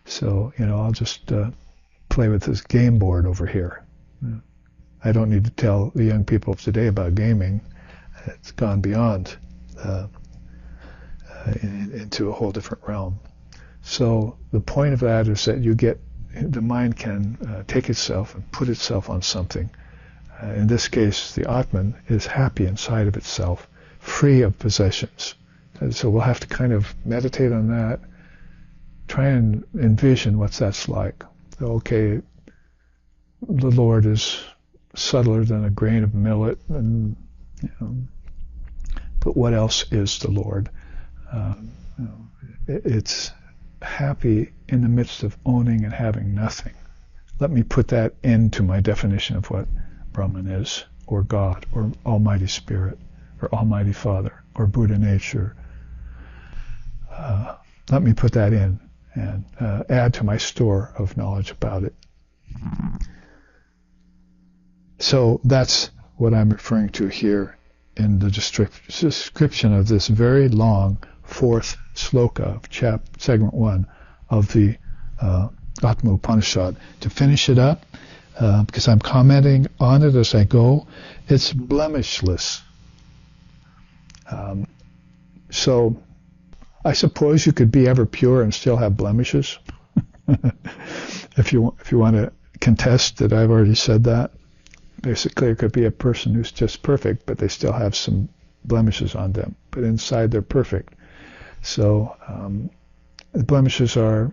So, I'll just play with this game board over here. I don't need to tell the young people of today about gaming. It's gone beyond into a whole different realm. So the point of that is that the mind can take itself and put itself on something. In this case, the Atman is happy inside of itself, free of possessions. And so we'll have to kind of meditate on that, try and envision what that's like. Okay, the Lord is subtler than a grain of millet, and but what else is the Lord? It's happy in the midst of owning and having nothing. Let me put that into my definition of what Brahman is, or God, or Almighty Spirit, or Almighty Father, or Buddha nature. Let me put that in and add to my store of knowledge about it. So that's what I'm referring to here in the description of this very long fourth sloka of segment 1 of the Atma Upanishad. To finish it up, because I'm commenting on it as I go, it's blemishless. So I suppose you could be ever pure and still have blemishes. if you want to contest that I've already said that. Basically, it could be a person who's just perfect, but they still have some blemishes on them. But inside, they're perfect. So the blemishes are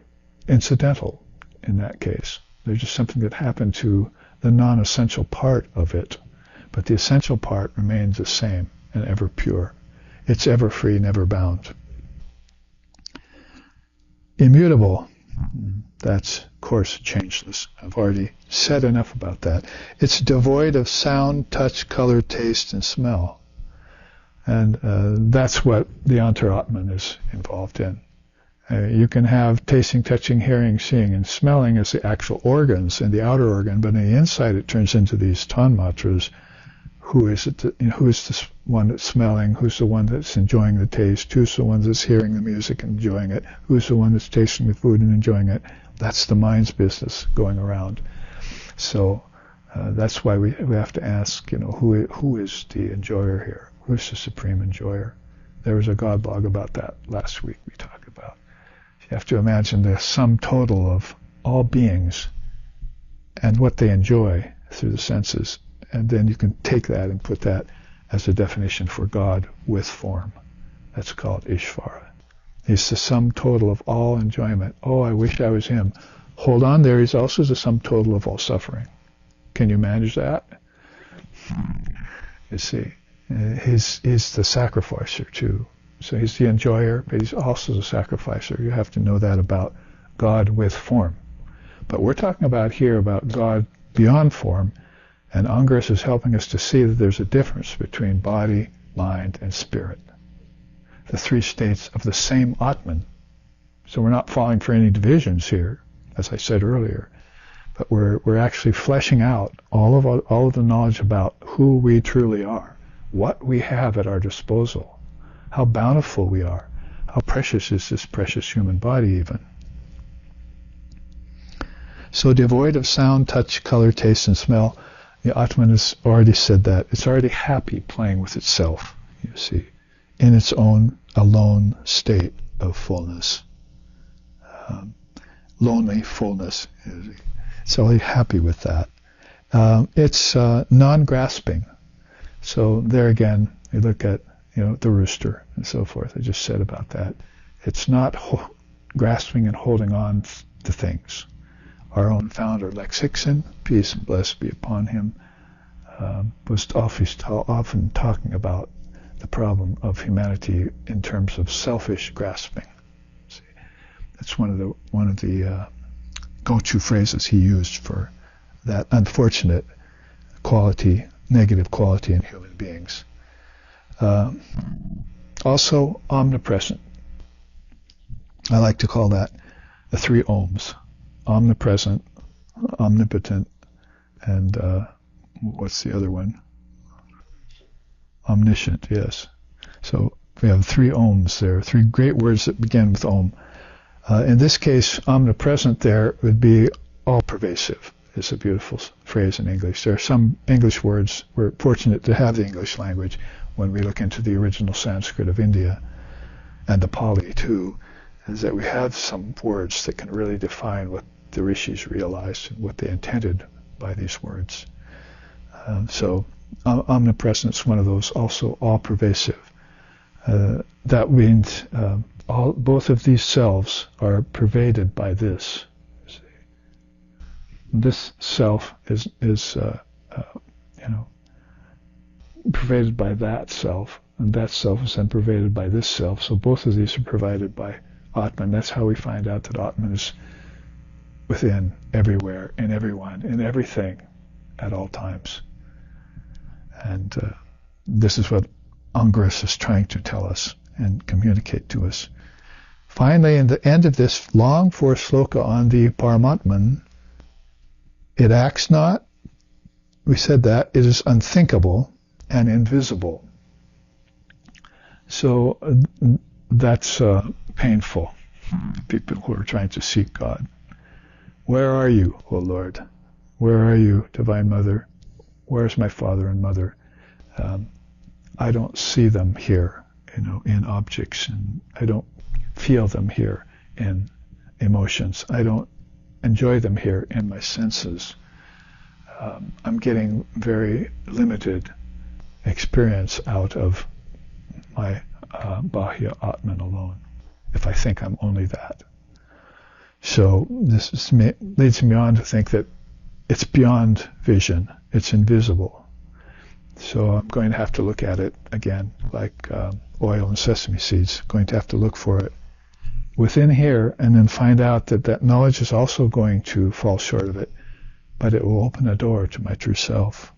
incidental in that case. They're just something that happened to the non-essential part of it. But the essential part remains the same and ever pure. It's ever free, never bound. Immutable. That's, of course, changeless. I've already said enough about that. It's devoid of sound, touch, color, taste, and smell. And that's what the Antaratman is involved in. You can have tasting, touching, hearing, seeing, and smelling as the actual organs in the outer organ, but on the inside it turns into these tanmatras. Who is it? Who is the one that's smelling? Who's the one that's enjoying the taste? Who's the one that's hearing the music and enjoying it? Who's the one that's tasting the food and enjoying it? That's the mind's business going around. So that's why we have to ask, who is the enjoyer here? Who's the supreme enjoyer? There was a God blog about that last week we talked about. You have to imagine the sum total of all beings and what they enjoy through the senses. And then you can take that and put that as a definition for God with form. That's called Ishvara. He's the sum total of all enjoyment. Oh, I wish I was him. Hold on there, he's also the sum total of all suffering. Can you manage that? You see, he's the sacrificer too. So he's the enjoyer, but he's also the sacrificer. You have to know that about God with form. But we're talking about here about God beyond form, and Angress is helping us to see that there's a difference between body, mind, and spirit. The three states of the same Atman. So we're not falling for any divisions here, as I said earlier, but we're actually fleshing out all of the knowledge about who we truly are, what we have at our disposal, how bountiful we are, how precious is this precious human body even. So devoid of sound, touch, color, taste, and smell, the Atman has already said that. It's already happy playing with itself, you see, in its own alone state of fullness. Lonely fullness. It's already happy with that. It's non-grasping. So there again, you look at the rooster and so forth. I just said about that. It's not grasping and holding on to things. Our own founder, Lex Hixon, peace and blessed be upon him, was often talking about the problem of humanity in terms of selfish grasping. See, that's one of the go-to phrases he used for that unfortunate quality, negative quality in human beings. Also omnipresent. I like to call that the three Ohms. Omnipresent, omnipotent, and what's the other one? Omniscient, yes. So we have three Ohms there, three great words that begin with Om. In this case, omnipresent there would be all-pervasive. It's a beautiful phrase in English. There are some English words, we're fortunate to have the English language when we look into the original Sanskrit of India, and the Pali too, is that we have some words that can really define what the rishis realized and what they intended by these words. So omnipresence is one of those, also all-pervasive. That means both of these selves are pervaded by this. See. This self is pervaded by that self, and that self is then pervaded by this self. So both of these are provided by Atman. That's how we find out that Atman is within, everywhere, in everyone, in everything, at all times. And this is what Angress is trying to tell us and communicate to us. Finally, in the end of this long fourth sloka on the Paramatman, it acts not, we said that, it is unthinkable and invisible. So that's painful to people who are trying to seek God. Where are you, O Lord? Where are you, Divine Mother? Where's my father and mother? I don't see them here, in objects, and I don't feel them here in emotions. I don't enjoy them here in my senses. I'm getting very limited experience out of my Bahya Atman alone, if I think I'm only that. So this leads me on to think that it's beyond vision, it's invisible. So I'm going to have to look at it again, like oil and sesame seeds, going to have to look for it within here, and then find out that knowledge is also going to fall short of it, but it will open a door to my true self.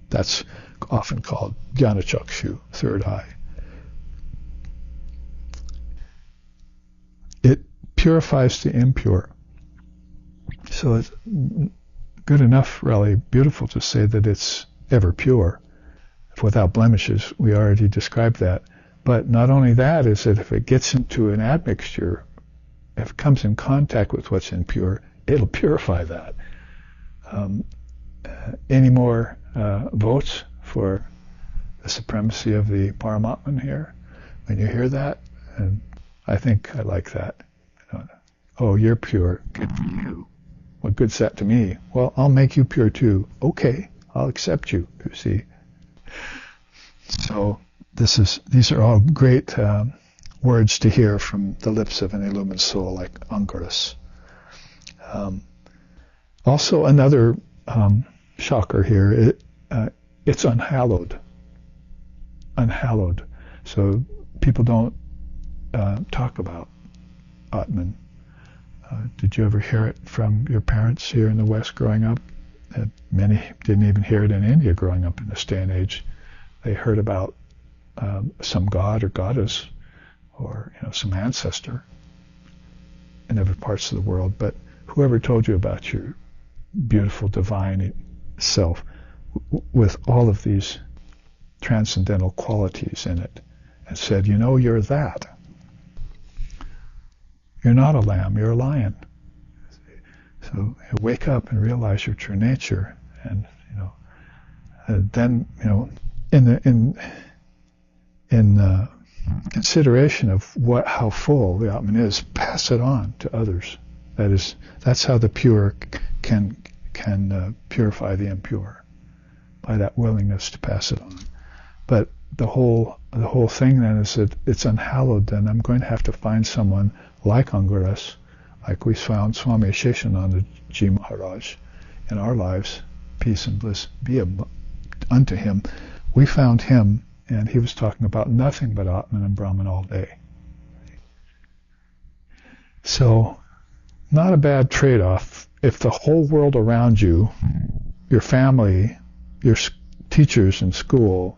That's often called Jnanachakshu, third eye. It purifies the impure. So it's good enough, really beautiful to say that it's ever pure. Without blemishes, we already described that. But not only that, is that if it gets into an admixture, if it comes in contact with what's impure, it'll purify that. Any more votes for the supremacy of the Paramatman here? When you hear that, and I think I like that. Oh, you're pure. Good for you. What good's that to me? Well, I'll make you pure too. Okay, I'll accept you. You see. So these are all great words to hear from the lips of an illumined soul like Angress. Also, another shocker here. It's unhallowed. Unhallowed. So people don't talk about Atman. Did you ever hear it from your parents here in the West growing up? Many didn't even hear it in India growing up in this day and age. They heard about some god or goddess or some ancestor in other parts of the world, but whoever told you about your beautiful divine self with all of these transcendental qualities in it and said, you're that. You're not a lamb, you're a lion. So wake up and realize your true nature, and then in consideration of how full the Atman is, pass it on to others. That's how the pure can purify the impure, by that willingness to pass it on. But the whole thing then is that it's unhallowed. Then I'm going to have to find someone like Anguras, like we found Swami Sheshanandaji Maharaj in our lives. Peace and bliss be unto him. We found him, and he was talking about nothing but Atman and Brahman all day. So, not a bad trade-off. If the whole world around you, your family, your teachers in school,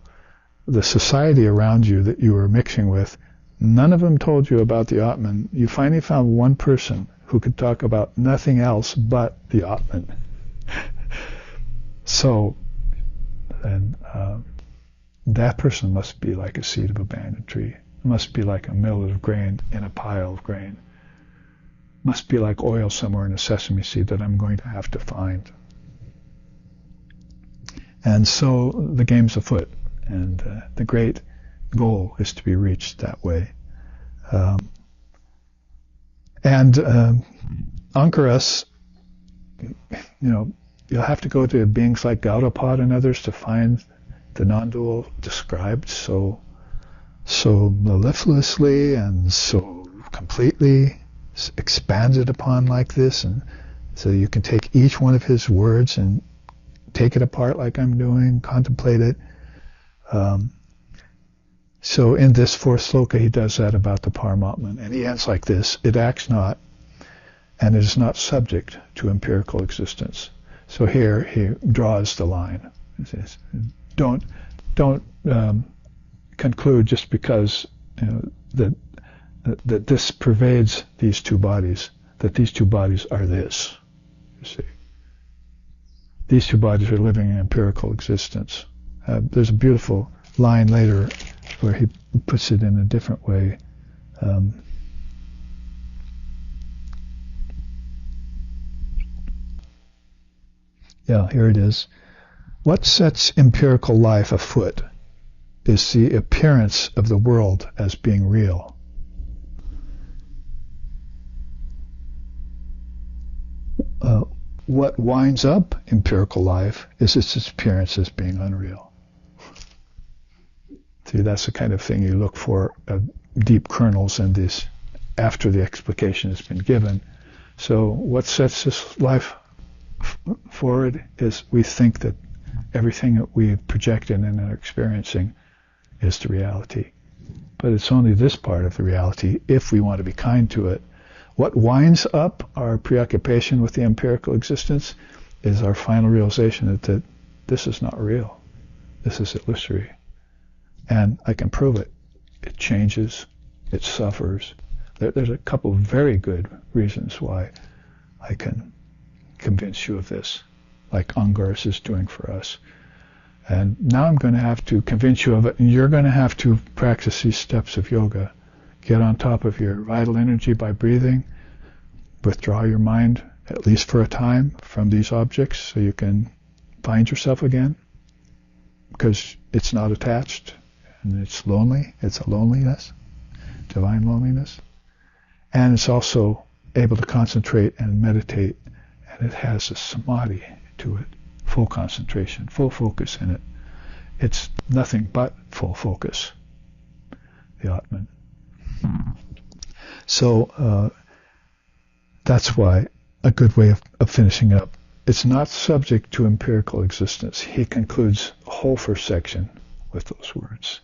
the society around you that you were mixing with, none of them told you about the Atman, you finally found one person who could talk about nothing else but the Atman. So, then that person must be like a seed of a banyan tree. It must be like a millet of grain in a pile of grain. Must be like oil somewhere in a sesame seed that I'm going to have to find. And so the game's afoot, and the great goal is to be reached that way. Ankuras, you'll have to go to beings like Gaudapada and others to find the non-dual described so mellifluously and so completely expanded upon like this, and so you can take each one of his words and take it apart like I'm doing, contemplate it. So in this fourth sloka he does that about the Paramatman, and he ends like this: it acts not, and it is not subject to empirical existence. So here he draws the line. He says, don't conclude just because that this pervades these two bodies, that these two bodies are this. You see, these two bodies are living in empirical existence. There's a beautiful line later where he puts it in a different way. Here it is. What sets empirical life afoot is the appearance of the world as being real. What winds up empirical life is its appearance as being unreal. See, that's the kind of thing you look for, deep kernels in this after the explication has been given. So what sets this life forward is we think that everything that we've projected and are experiencing is the reality. But it's only this part of the reality if we want to be kind to it. What winds up our preoccupation with the empirical existence is our final realization that this is not real. This is illusory. And I can prove it. It changes. It suffers. There's a couple of very good reasons why I can convince you of this, like Anguras is doing for us. And now I'm going to have to convince you of it, and you're going to have to practice these steps of yoga. Get on top of your vital energy by breathing. Withdraw your mind, at least for a time, from these objects so you can find yourself again. Because it's not attached, and it's lonely. It's a loneliness, divine loneliness. And it's also able to concentrate and meditate, and it has a samadhi to it, full concentration, full focus in it. It's nothing but full focus, the Atman. So that's why a good way of finishing up. It's not subject to empirical existence. He concludes the whole first section with those words.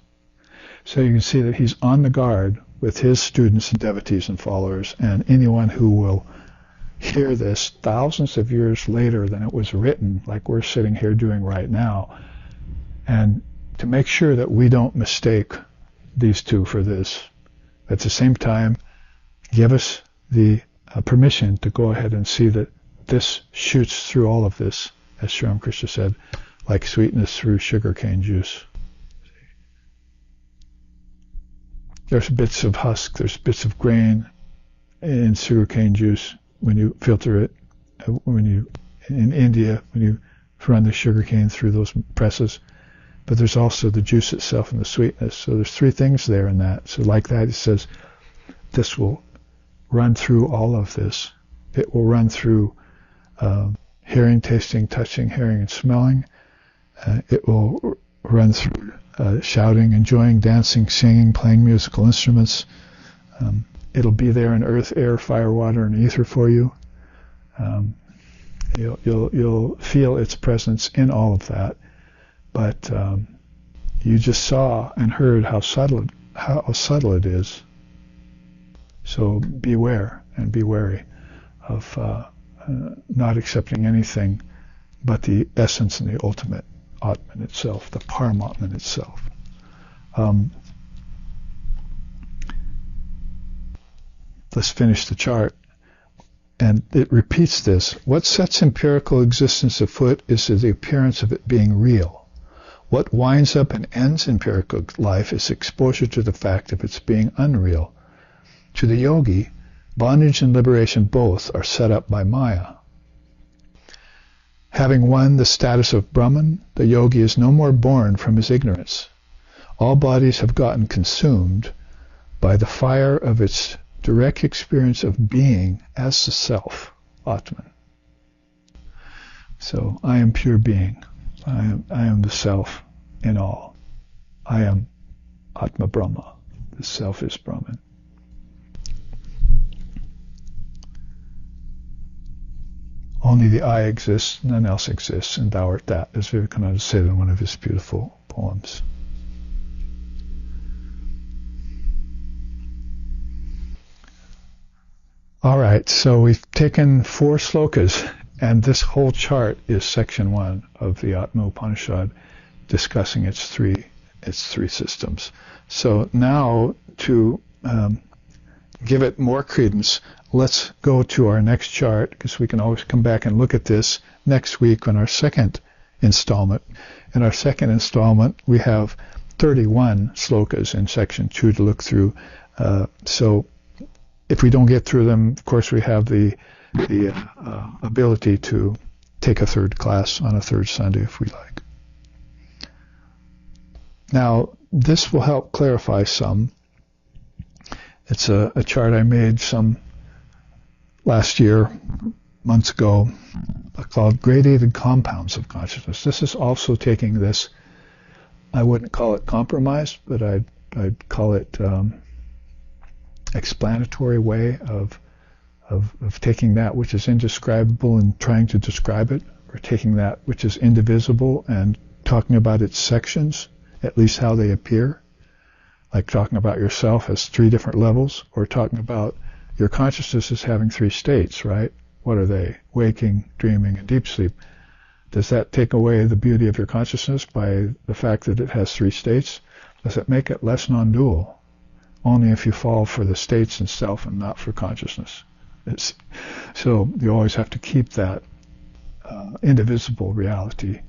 So you can see that he's on the guard with his students and devotees and followers, and anyone who will hear this thousands of years later than it was written, like we're sitting here doing right now, and to make sure that we don't mistake these two for this. At the same time, give us the permission to go ahead and see that this shoots through all of this, as Sri Ramakrishna said, like sweetness through sugarcane juice. There's bits of husk, there's bits of grain in sugarcane juice when you filter it. In India, when you run the sugarcane through those presses. But there's also the juice itself and the sweetness. So there's three things there in that. So like that, it says this will run through all of this. It will run through hearing, tasting, touching, hearing, and smelling. It will run through shouting, enjoying, dancing, singing, playing musical instruments. It'll be there in earth, air, fire, water, and ether for you. You'll feel its presence in all of that. But you just saw and heard how subtle it is. So beware and be wary of not accepting anything but the essence and the ultimate Atman itself, the Paramatman itself. Let's finish the chart. And it repeats this. What sets empirical existence afoot is the appearance of it being real. What winds up and ends empirical life is exposure to the fact of its being unreal. To the yogi, bondage and liberation both are set up by Maya. Having won the status of Brahman, the yogi is no more born from his ignorance. All bodies have gotten consumed by the fire of its direct experience of being as the self, Atman. So, I am pure being. I am the self in all. I am Atma Brahma. The self is Brahman. Only the I exists, none else exists, and thou art that, as Vivekananda said in one of his beautiful poems. All right, so we've taken 4 slokas, and this whole chart is section 1 of the Atma Upanishad, discussing its three systems. So now, to give it more credence, let's go to our next chart, because we can always come back and look at this next week on our second installment. In our second installment, we have 31 slokas in section 2 to look through. So if we don't get through them, of course, we have the ability to take a third class on a third Sunday if we like. Now, this will help clarify some. It's a chart I made some last year, months ago, called Gradated Compounds of Consciousness. This is also taking this, I wouldn't call it compromised, but I'd call it explanatory way of taking that which is indescribable and trying to describe it, or taking that which is indivisible and talking about its sections, at least how they appear, like talking about yourself as 3 different levels, or talking about your consciousness as having 3 states, right? What are they? Waking, dreaming, and deep sleep. Does that take away the beauty of your consciousness by the fact that it has 3 states? Does it make it less non-dual? Only if you fall for the states and self and not for consciousness. So you always have to keep that indivisible reality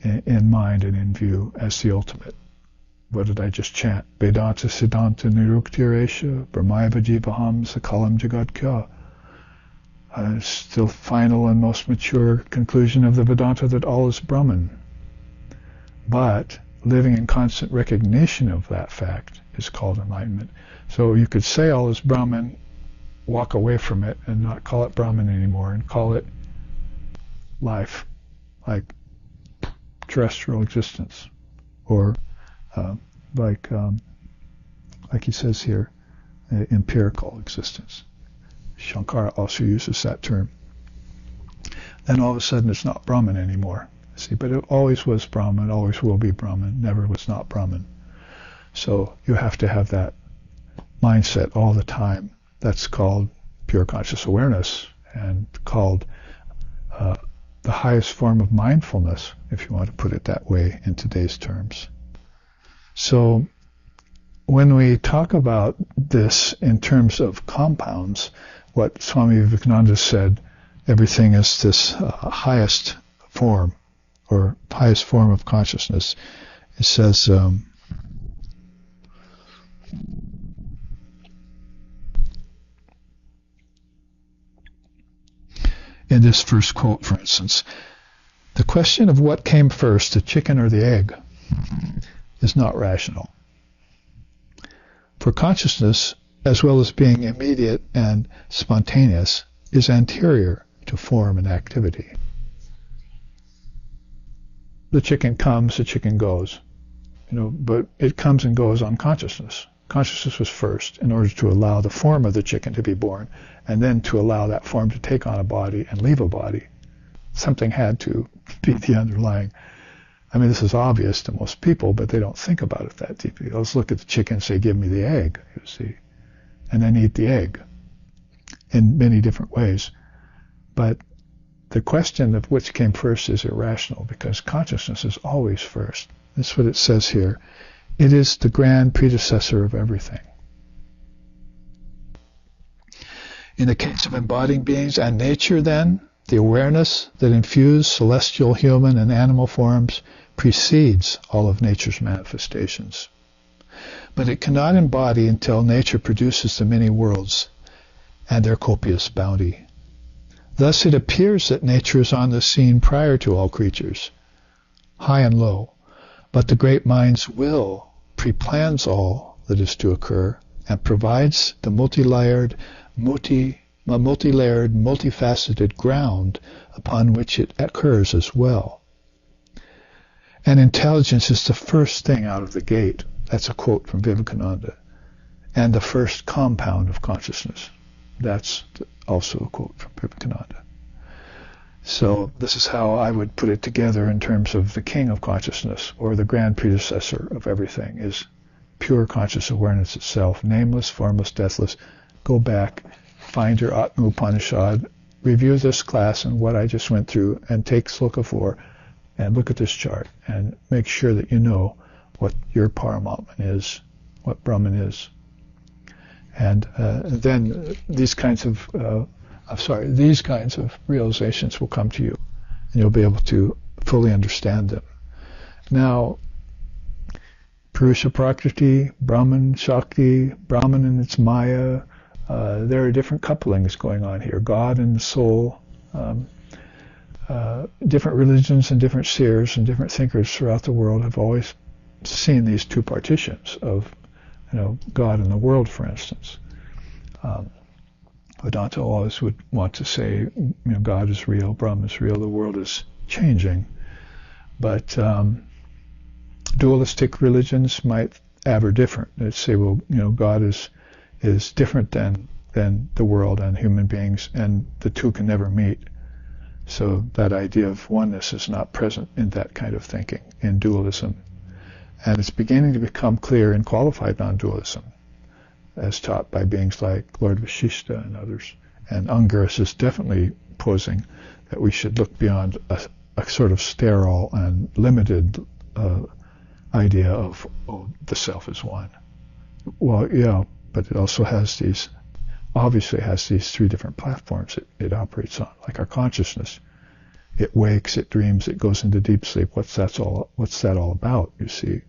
in mind and in view as the ultimate. What did I just chant? Vedanta Siddhanta Niruktiresha Brahmayava Jivaham Sakalam Jagat Kya. Still final and most mature conclusion of the Vedanta that all is Brahman. But living in constant recognition of that fact is called enlightenment. So you could say all is Brahman, walk away from it and not call it Brahman anymore and call it life, like terrestrial existence, or like he says here, empirical existence. Shankara also uses that term. Then all of a sudden it's not Brahman anymore. See, but it always was Brahman, always will be Brahman, never was not Brahman. So you have to have that mindset all the time. That's called pure conscious awareness, and called the highest form of mindfulness, if you want to put it that way in today's terms. So when we talk about this in terms of compounds, what Swami Vivekananda said, everything is this highest form, or highest form of consciousness. It says, in this first quote, for instance, the question of what came first, the chicken or the egg, is not rational. For consciousness, as well as being immediate and spontaneous, is anterior to form and activity. The chicken comes, the chicken goes, but it comes and goes on consciousness. Consciousness was first in order to allow the form of the chicken to be born, and then to allow that form to take on a body and leave a body. Something had to be the underlying. This is obvious to most people, but they don't think about it that deeply. They'll just look at the chicken and say, give me the egg, you see, and then eat the egg in many different ways. But the question of which came first is irrational, because consciousness is always first. That's what it says here. It is the grand predecessor of everything. In the case of embodying beings and nature, then, the awareness that infused celestial, human, and animal forms precedes all of nature's manifestations. But it cannot embody until nature produces the many worlds and their copious bounty. Thus it appears that nature is on the scene prior to all creatures, high and low, but the great mind's will pre-plans all that is to occur and provides the multi-layered, multifaceted ground upon which it occurs as well. And intelligence is the first thing out of the gate. That's a quote from Vivekananda. And the first compound of consciousness. That's also a quote from Vivekananda. So this is how I would put it together in terms of the king of consciousness, or the grand predecessor of everything, is pure conscious awareness itself, nameless, formless, deathless. Go back, find your Atma Upanishad, review this class and what I just went through, and take sloka 4 and look at this chart and make sure that you know what your Paramatman is, what Brahman is. And then these kinds of realizations will come to you, and you'll be able to fully understand them. Now, Purusha Prakriti, Brahman, Shakti, Brahman and its Maya, there are different couplings going on here. God and the soul, different religions and different seers and different thinkers throughout the world have always seen these two partitions of, God and the world, for instance. Vedanta always would want to say, God is real, Brahma is real, the world is changing. But dualistic religions might aver different. They'd say, God is different than the world and human beings, and the two can never meet. So that idea of oneness is not present in that kind of thinking, in dualism. And it's beginning to become clear in qualified non-dualism, as taught by beings like Lord Vashishta and others. And Angiras is definitely posing that we should look beyond a sort of sterile and limited idea of, the self is one. Well, yeah, but it also obviously has these three different platforms it operates on, like our consciousness. It wakes, it dreams, it goes into deep sleep. What's that all about, you see?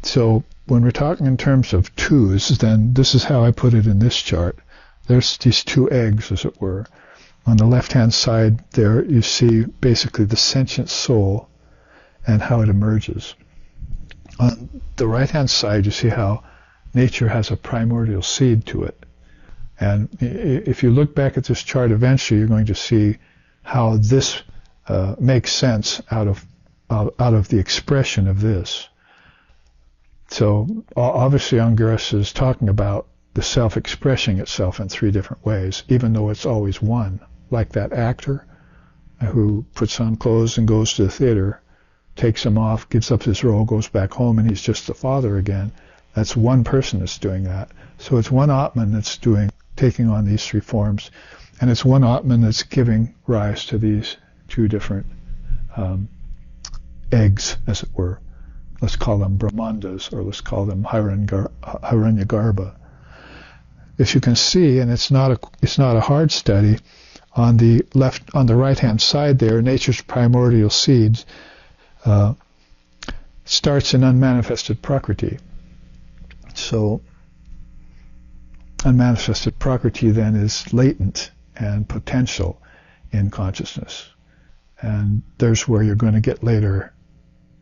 So when we're talking in terms of twos, then this is how I put it in this chart. There's these two eggs, as it were. On the left-hand side there, you see basically the sentient soul and how it emerges. On the right-hand side, you see how nature has a primordial seed to it. And if you look back at this chart, eventually you're going to see how this makes sense out of the expression of this. So obviously Angiras is talking about the self expressing itself in three different ways, even though it's always one. Like that actor who puts on clothes and goes to the theater, takes them off, gives up his role, goes back home, and he's just the father again. That's one person that's doing that. So it's one Atman that's taking on these three forms, and it's one Atman that's giving rise to these two different eggs, as it were. Let's call them Brahmandas, or let's call them Hiranyagarbha. If you can see, and it's not a hard study, on the right hand side there, nature's primordial seeds starts in unmanifested Prakriti. So unmanifested Prakriti then is latent and potential in consciousness. And there's where you're going to get later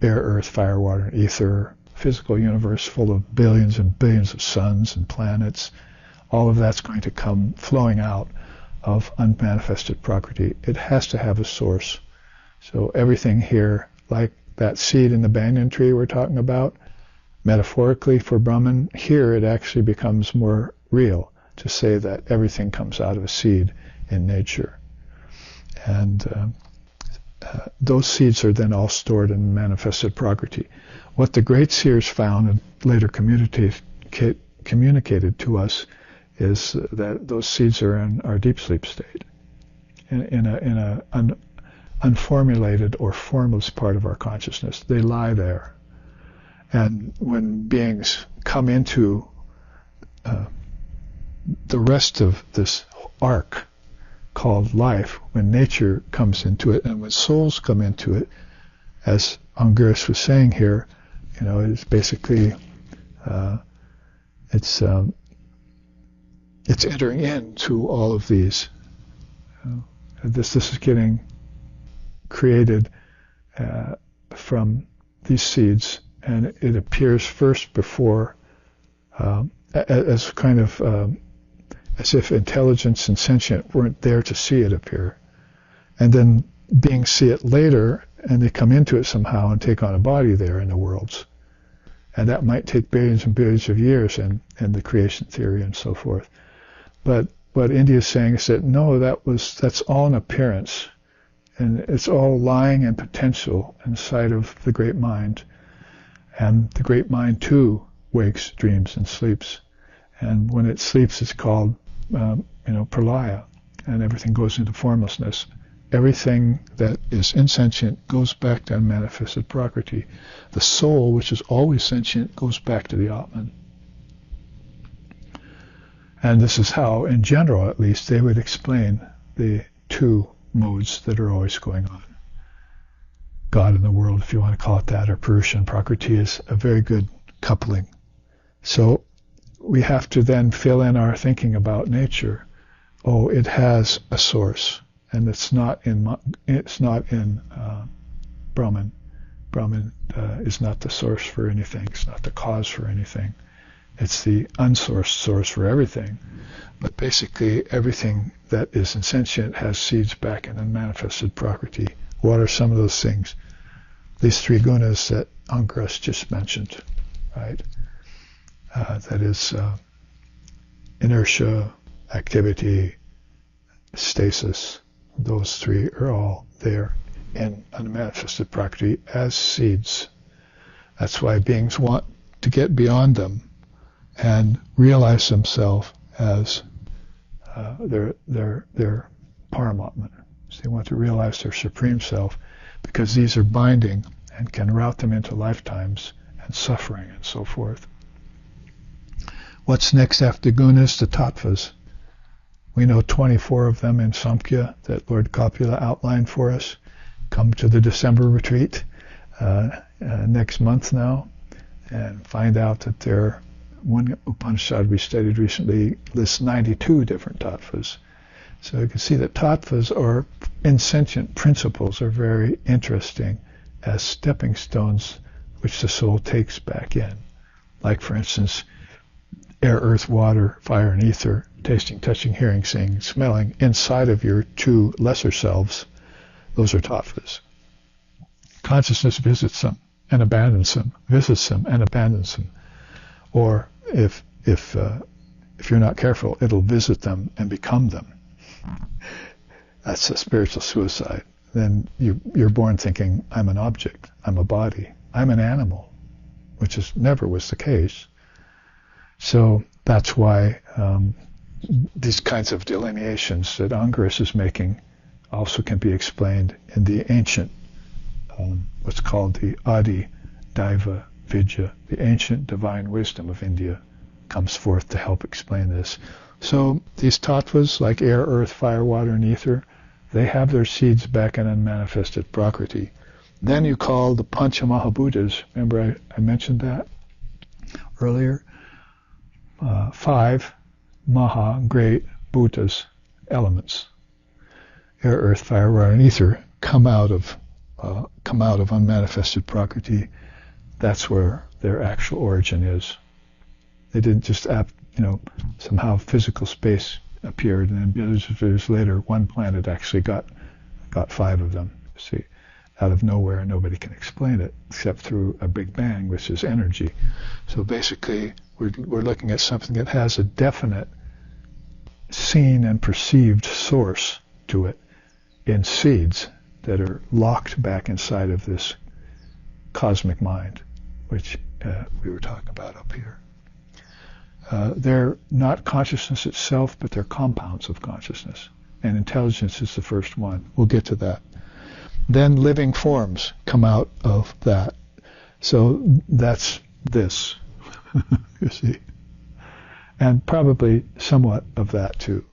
air, earth, fire, water, and ether, physical universe full of billions and billions of suns and planets. All of that's going to come flowing out of unmanifested Prakriti. It has to have a source. So everything here, like that seed in the banyan tree we're talking about, metaphorically for Brahman, here it actually becomes more real to say that everything comes out of a seed in nature. And those seeds are then all stored in manifested Prakriti. What the great seers found and later communicated to us is that those seeds are in our deep sleep state, in a unformulated or formless part of our consciousness. They lie there. And when beings come into the rest of this arc called life, when nature comes into it and when souls come into it, as Anguirus was saying here, it's basically it's entering into all of these. This is getting created from these seeds, and it appears first before as kind of as if intelligence and sentient weren't there to see it appear, and then beings see it later, and they come into it somehow and take on a body there in the worlds, and that might take billions and billions of years in the creation theory and so forth. But what India is saying is that no, that's all an appearance, and it's all lying in potential inside of the great mind, and the great mind too wakes, dreams, and sleeps. And when it sleeps, it's called pralaya, and everything goes into formlessness. Everything that is insentient goes back to unmanifested Prakriti. The soul, which is always sentient, goes back to the Atman. And this is how, in general at least, they would explain the two modes that are always going on. God in the world, if you want to call it that, or Purusha and Prakriti, is a very good coupling. So we have to then fill in our thinking about nature. Oh, it has a source, and it's not in Brahman. Brahman is not the source for anything. It's not the cause for anything. It's the unsourced source for everything. But basically, everything that is insentient has seeds back in unmanifested Prakriti. What are some of those things? These three gunas that Anguirus just mentioned, right? That is inertia, activity, stasis. Those three are all there in unmanifested Prakriti as seeds. That's why beings want to get beyond them and realize themselves as their Paramatman. So they want to realize their supreme self, because these are binding and can route them into lifetimes and suffering and so forth. What's next after gunas? The tattvas. We know 24 of them in Samkhya that Lord Kapila outlined for us. Come to the December retreat next month now and find out that one Upanishad we studied recently lists 92 different tattvas. So you can see that tattvas, or insentient principles, are very interesting as stepping stones which the soul takes back in. Like, for instance, air, earth, water, fire, and ether, tasting, touching, hearing, seeing, smelling, inside of your two lesser selves. Those are tattvas. Consciousness visits them and abandons them, visits them and abandons them. Or if you're not careful, it'll visit them and become them. That's a spiritual suicide. Then you're born thinking, I'm an object, I'm a body, I'm an animal, which never was the case. So that's why these kinds of delineations that Angaris is making also can be explained in the ancient, what's called the Adi Daiva Vidya, the ancient divine wisdom of India, comes forth to help explain this. So these tattvas, like air, earth, fire, water, and ether, they have their seeds back in unmanifested Prakriti. Then you call the Pancha Mahabhutas, remember I mentioned that earlier? 5 Maha, great, Bhutas, elements. Air, earth, fire, water, and ether come out of unmanifested Prakriti. That's where their actual origin is. They didn't just somehow physical space appeared, and then billions of years later, one planet actually got 5 of them. See, out of nowhere, and nobody can explain it except through a Big Bang, which is energy. So basically, we're looking at something that has a definite seen and perceived source to it in seeds that are locked back inside of this cosmic mind, which we were talking about up here. They're not consciousness itself, but they're compounds of consciousness. And intelligence is the first one. We'll get to that. Then living forms come out of that. So that's this, you see. And probably somewhat of that too.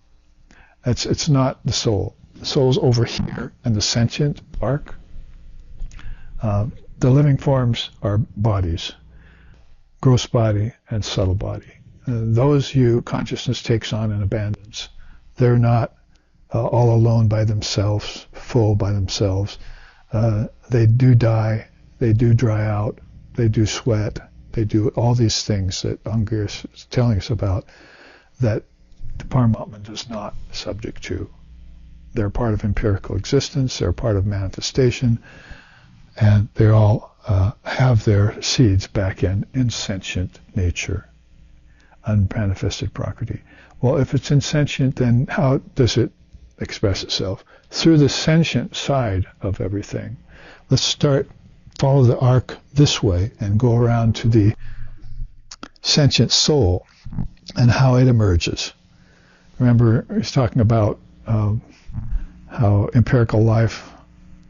It's not the soul. The soul's over here in the sentient arc. The living forms are bodies, gross body and subtle body. Those consciousness takes on and abandons. They're not all alone by themselves, full by themselves. They do die, they do dry out, they do sweat, they do all these things that Angaris is telling us about that the Paramatma is not subject to. They're part of empirical existence, they're part of manifestation, and they all have their seeds back in insentient nature, unmanifested Prakriti. Well, if it's insentient, then how does it express itself? Through the sentient side of everything. Let's follow the arc this way and go around to the sentient soul and how it emerges. Remember, he's talking about how empirical life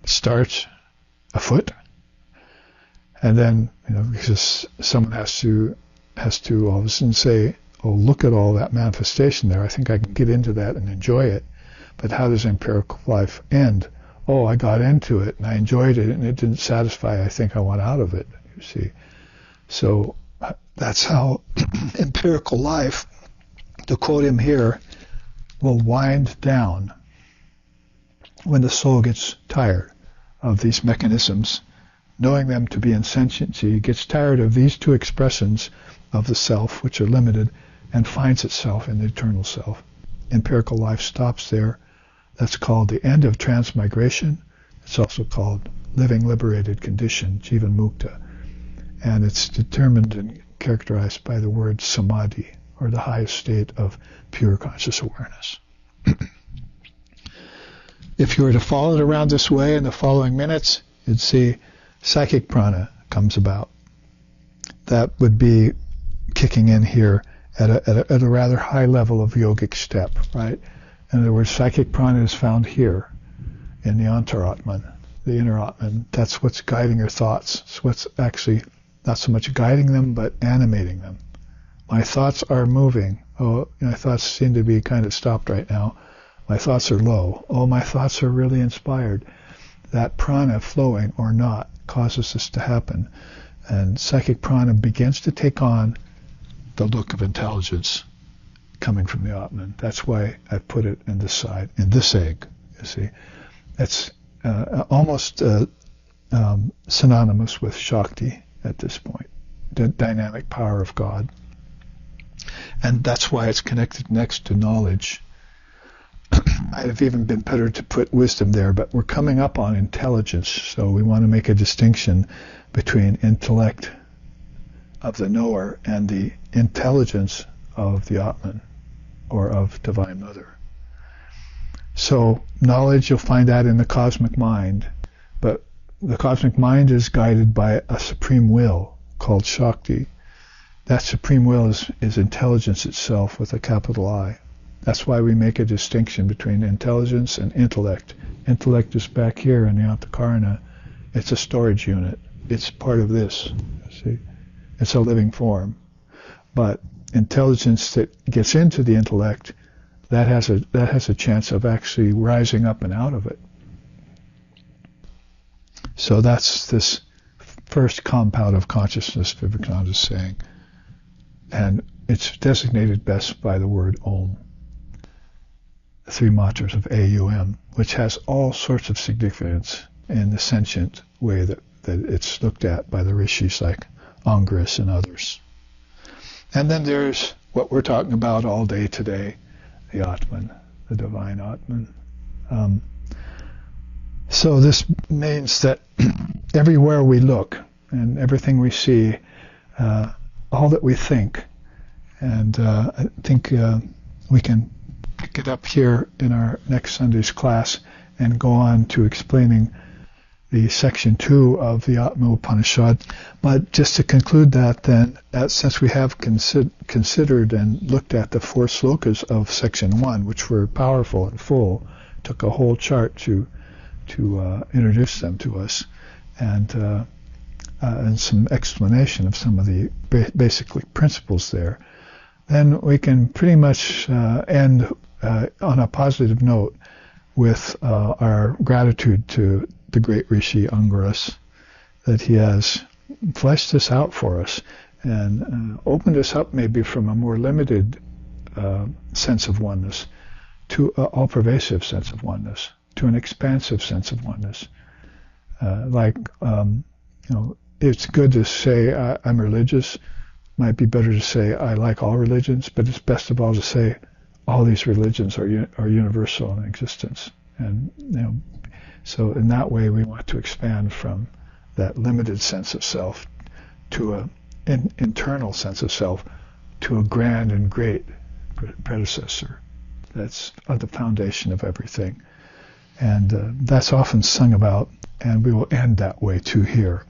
starts afoot, and then because someone has to all of a sudden say, "Oh, look at all that manifestation there. I think I can get into that and enjoy it." But how does empirical life end? Oh, I got into it and I enjoyed it and it didn't satisfy. I think I want out of it. You see, so that's how empirical life, to quote him here, will wind down when the soul gets tired of these mechanisms, knowing them to be insentiency, gets tired of these two expressions of the self, which are limited, and finds itself in the eternal self. Empirical life stops there. That's called the end of transmigration. It's also called living liberated condition, jivan mukta. And it's determined and characterized by the word samadhi, or the highest state of pure conscious awareness. If you were to follow it around this way in the following minutes, you'd see psychic prana comes about. That would be kicking in here at a rather high level of yogic step, right? In other words, psychic prana is found here in the antaratman, the inner atman. That's what's guiding your thoughts. It's what's actually not so much guiding them, but animating them. My thoughts are moving. Oh, my thoughts seem to be kind of stopped right now. My thoughts are low. Oh, my thoughts are really inspired. That prana flowing or not causes this to happen. And psychic prana begins to take on the look of intelligence coming from the Atman. That's why I put it in this side, in this egg, you see. It's almost synonymous with Shakti at this point, the dynamic power of God. And that's why it's connected next to knowledge. I'd have even been better to put wisdom there, but we're coming up on intelligence, so we want to make a distinction between intellect of the knower and the intelligence of the Atman, or of Divine Mother. So knowledge, you'll find that in the cosmic mind, but the cosmic mind is guided by a supreme will called Shakti. that supreme will is intelligence itself with a capital I. That's why we make a distinction between intelligence and intellect. Intellect is back here in the Antakarana. It's a storage unit. It's part of this. See, it's a living form. But intelligence that gets into the intellect, that has a chance of actually rising up and out of it. So that's this first compound of consciousness Vivekananda is saying. And it's designated best by the word Om. The three mantras of AUM, which has all sorts of significance in the sentient way that it's looked at by the rishis like Angaras and others. And then there's what we're talking about all day today, the Atman, the divine Atman. So this means that everywhere we look and everything we see, all that we think, and I think we can pick it up here in our next Sunday's class and go on to explaining the section 2 of the Atma Upanishad. But just to conclude that then, since we have considered and looked at the 4 slokas of section 1, which were powerful and full, took a whole chart to introduce them to us, and some explanation of some of the basic principles there, then we can pretty much end on a positive note with our gratitude to the great Rishi Angaras, that he has fleshed this out for us and opened us up maybe from a more limited sense of oneness to an all-pervasive sense of oneness, to an expansive sense of oneness. It's good to say I'm religious. Might be better to say I like all religions, but it's best of all to say all these religions are universal in existence. And so in that way we want to expand from that limited sense of self to an internal sense of self, to a grand and great predecessor that's at the foundation of everything. And that's often sung about, and we will end that way too here.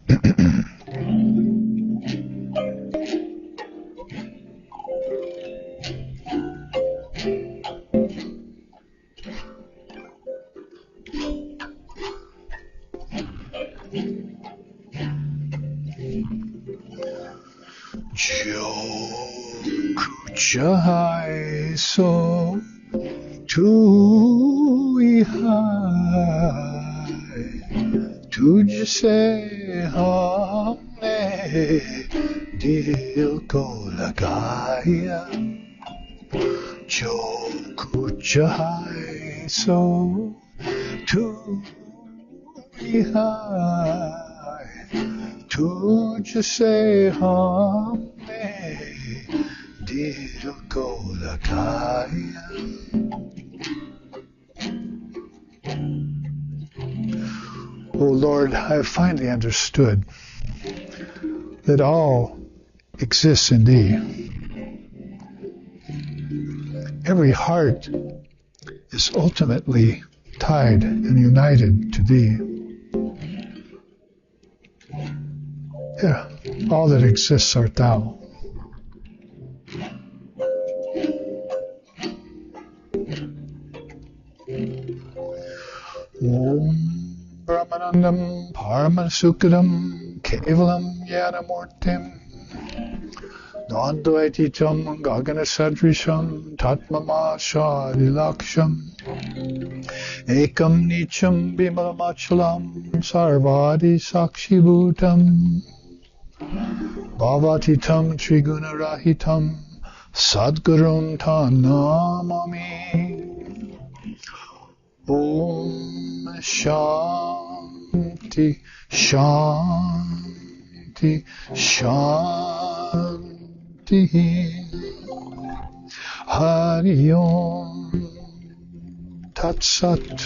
Jai so tu hai tujhse humne dil ko lagaya, jo kuch hai so tu hai tujhse humne dil ko lagaya. O Lord, I have finally understood that all exists in Thee. Every heart is ultimately tied and united to Thee. Yeah, all that exists art Thou. Om Brahmanandam Paramasukadam Kevalam Yanamurtim Nandvaititam Gaganasadrisham Tatmamashadilaksham Ekam Nicham Bimalachalam Sarvadi Sakshibhutam Bhavatitam Trigunarahitam Sadgurun Tanamami. Om Shanti Shanti Shanti Hari Om Tat Sat.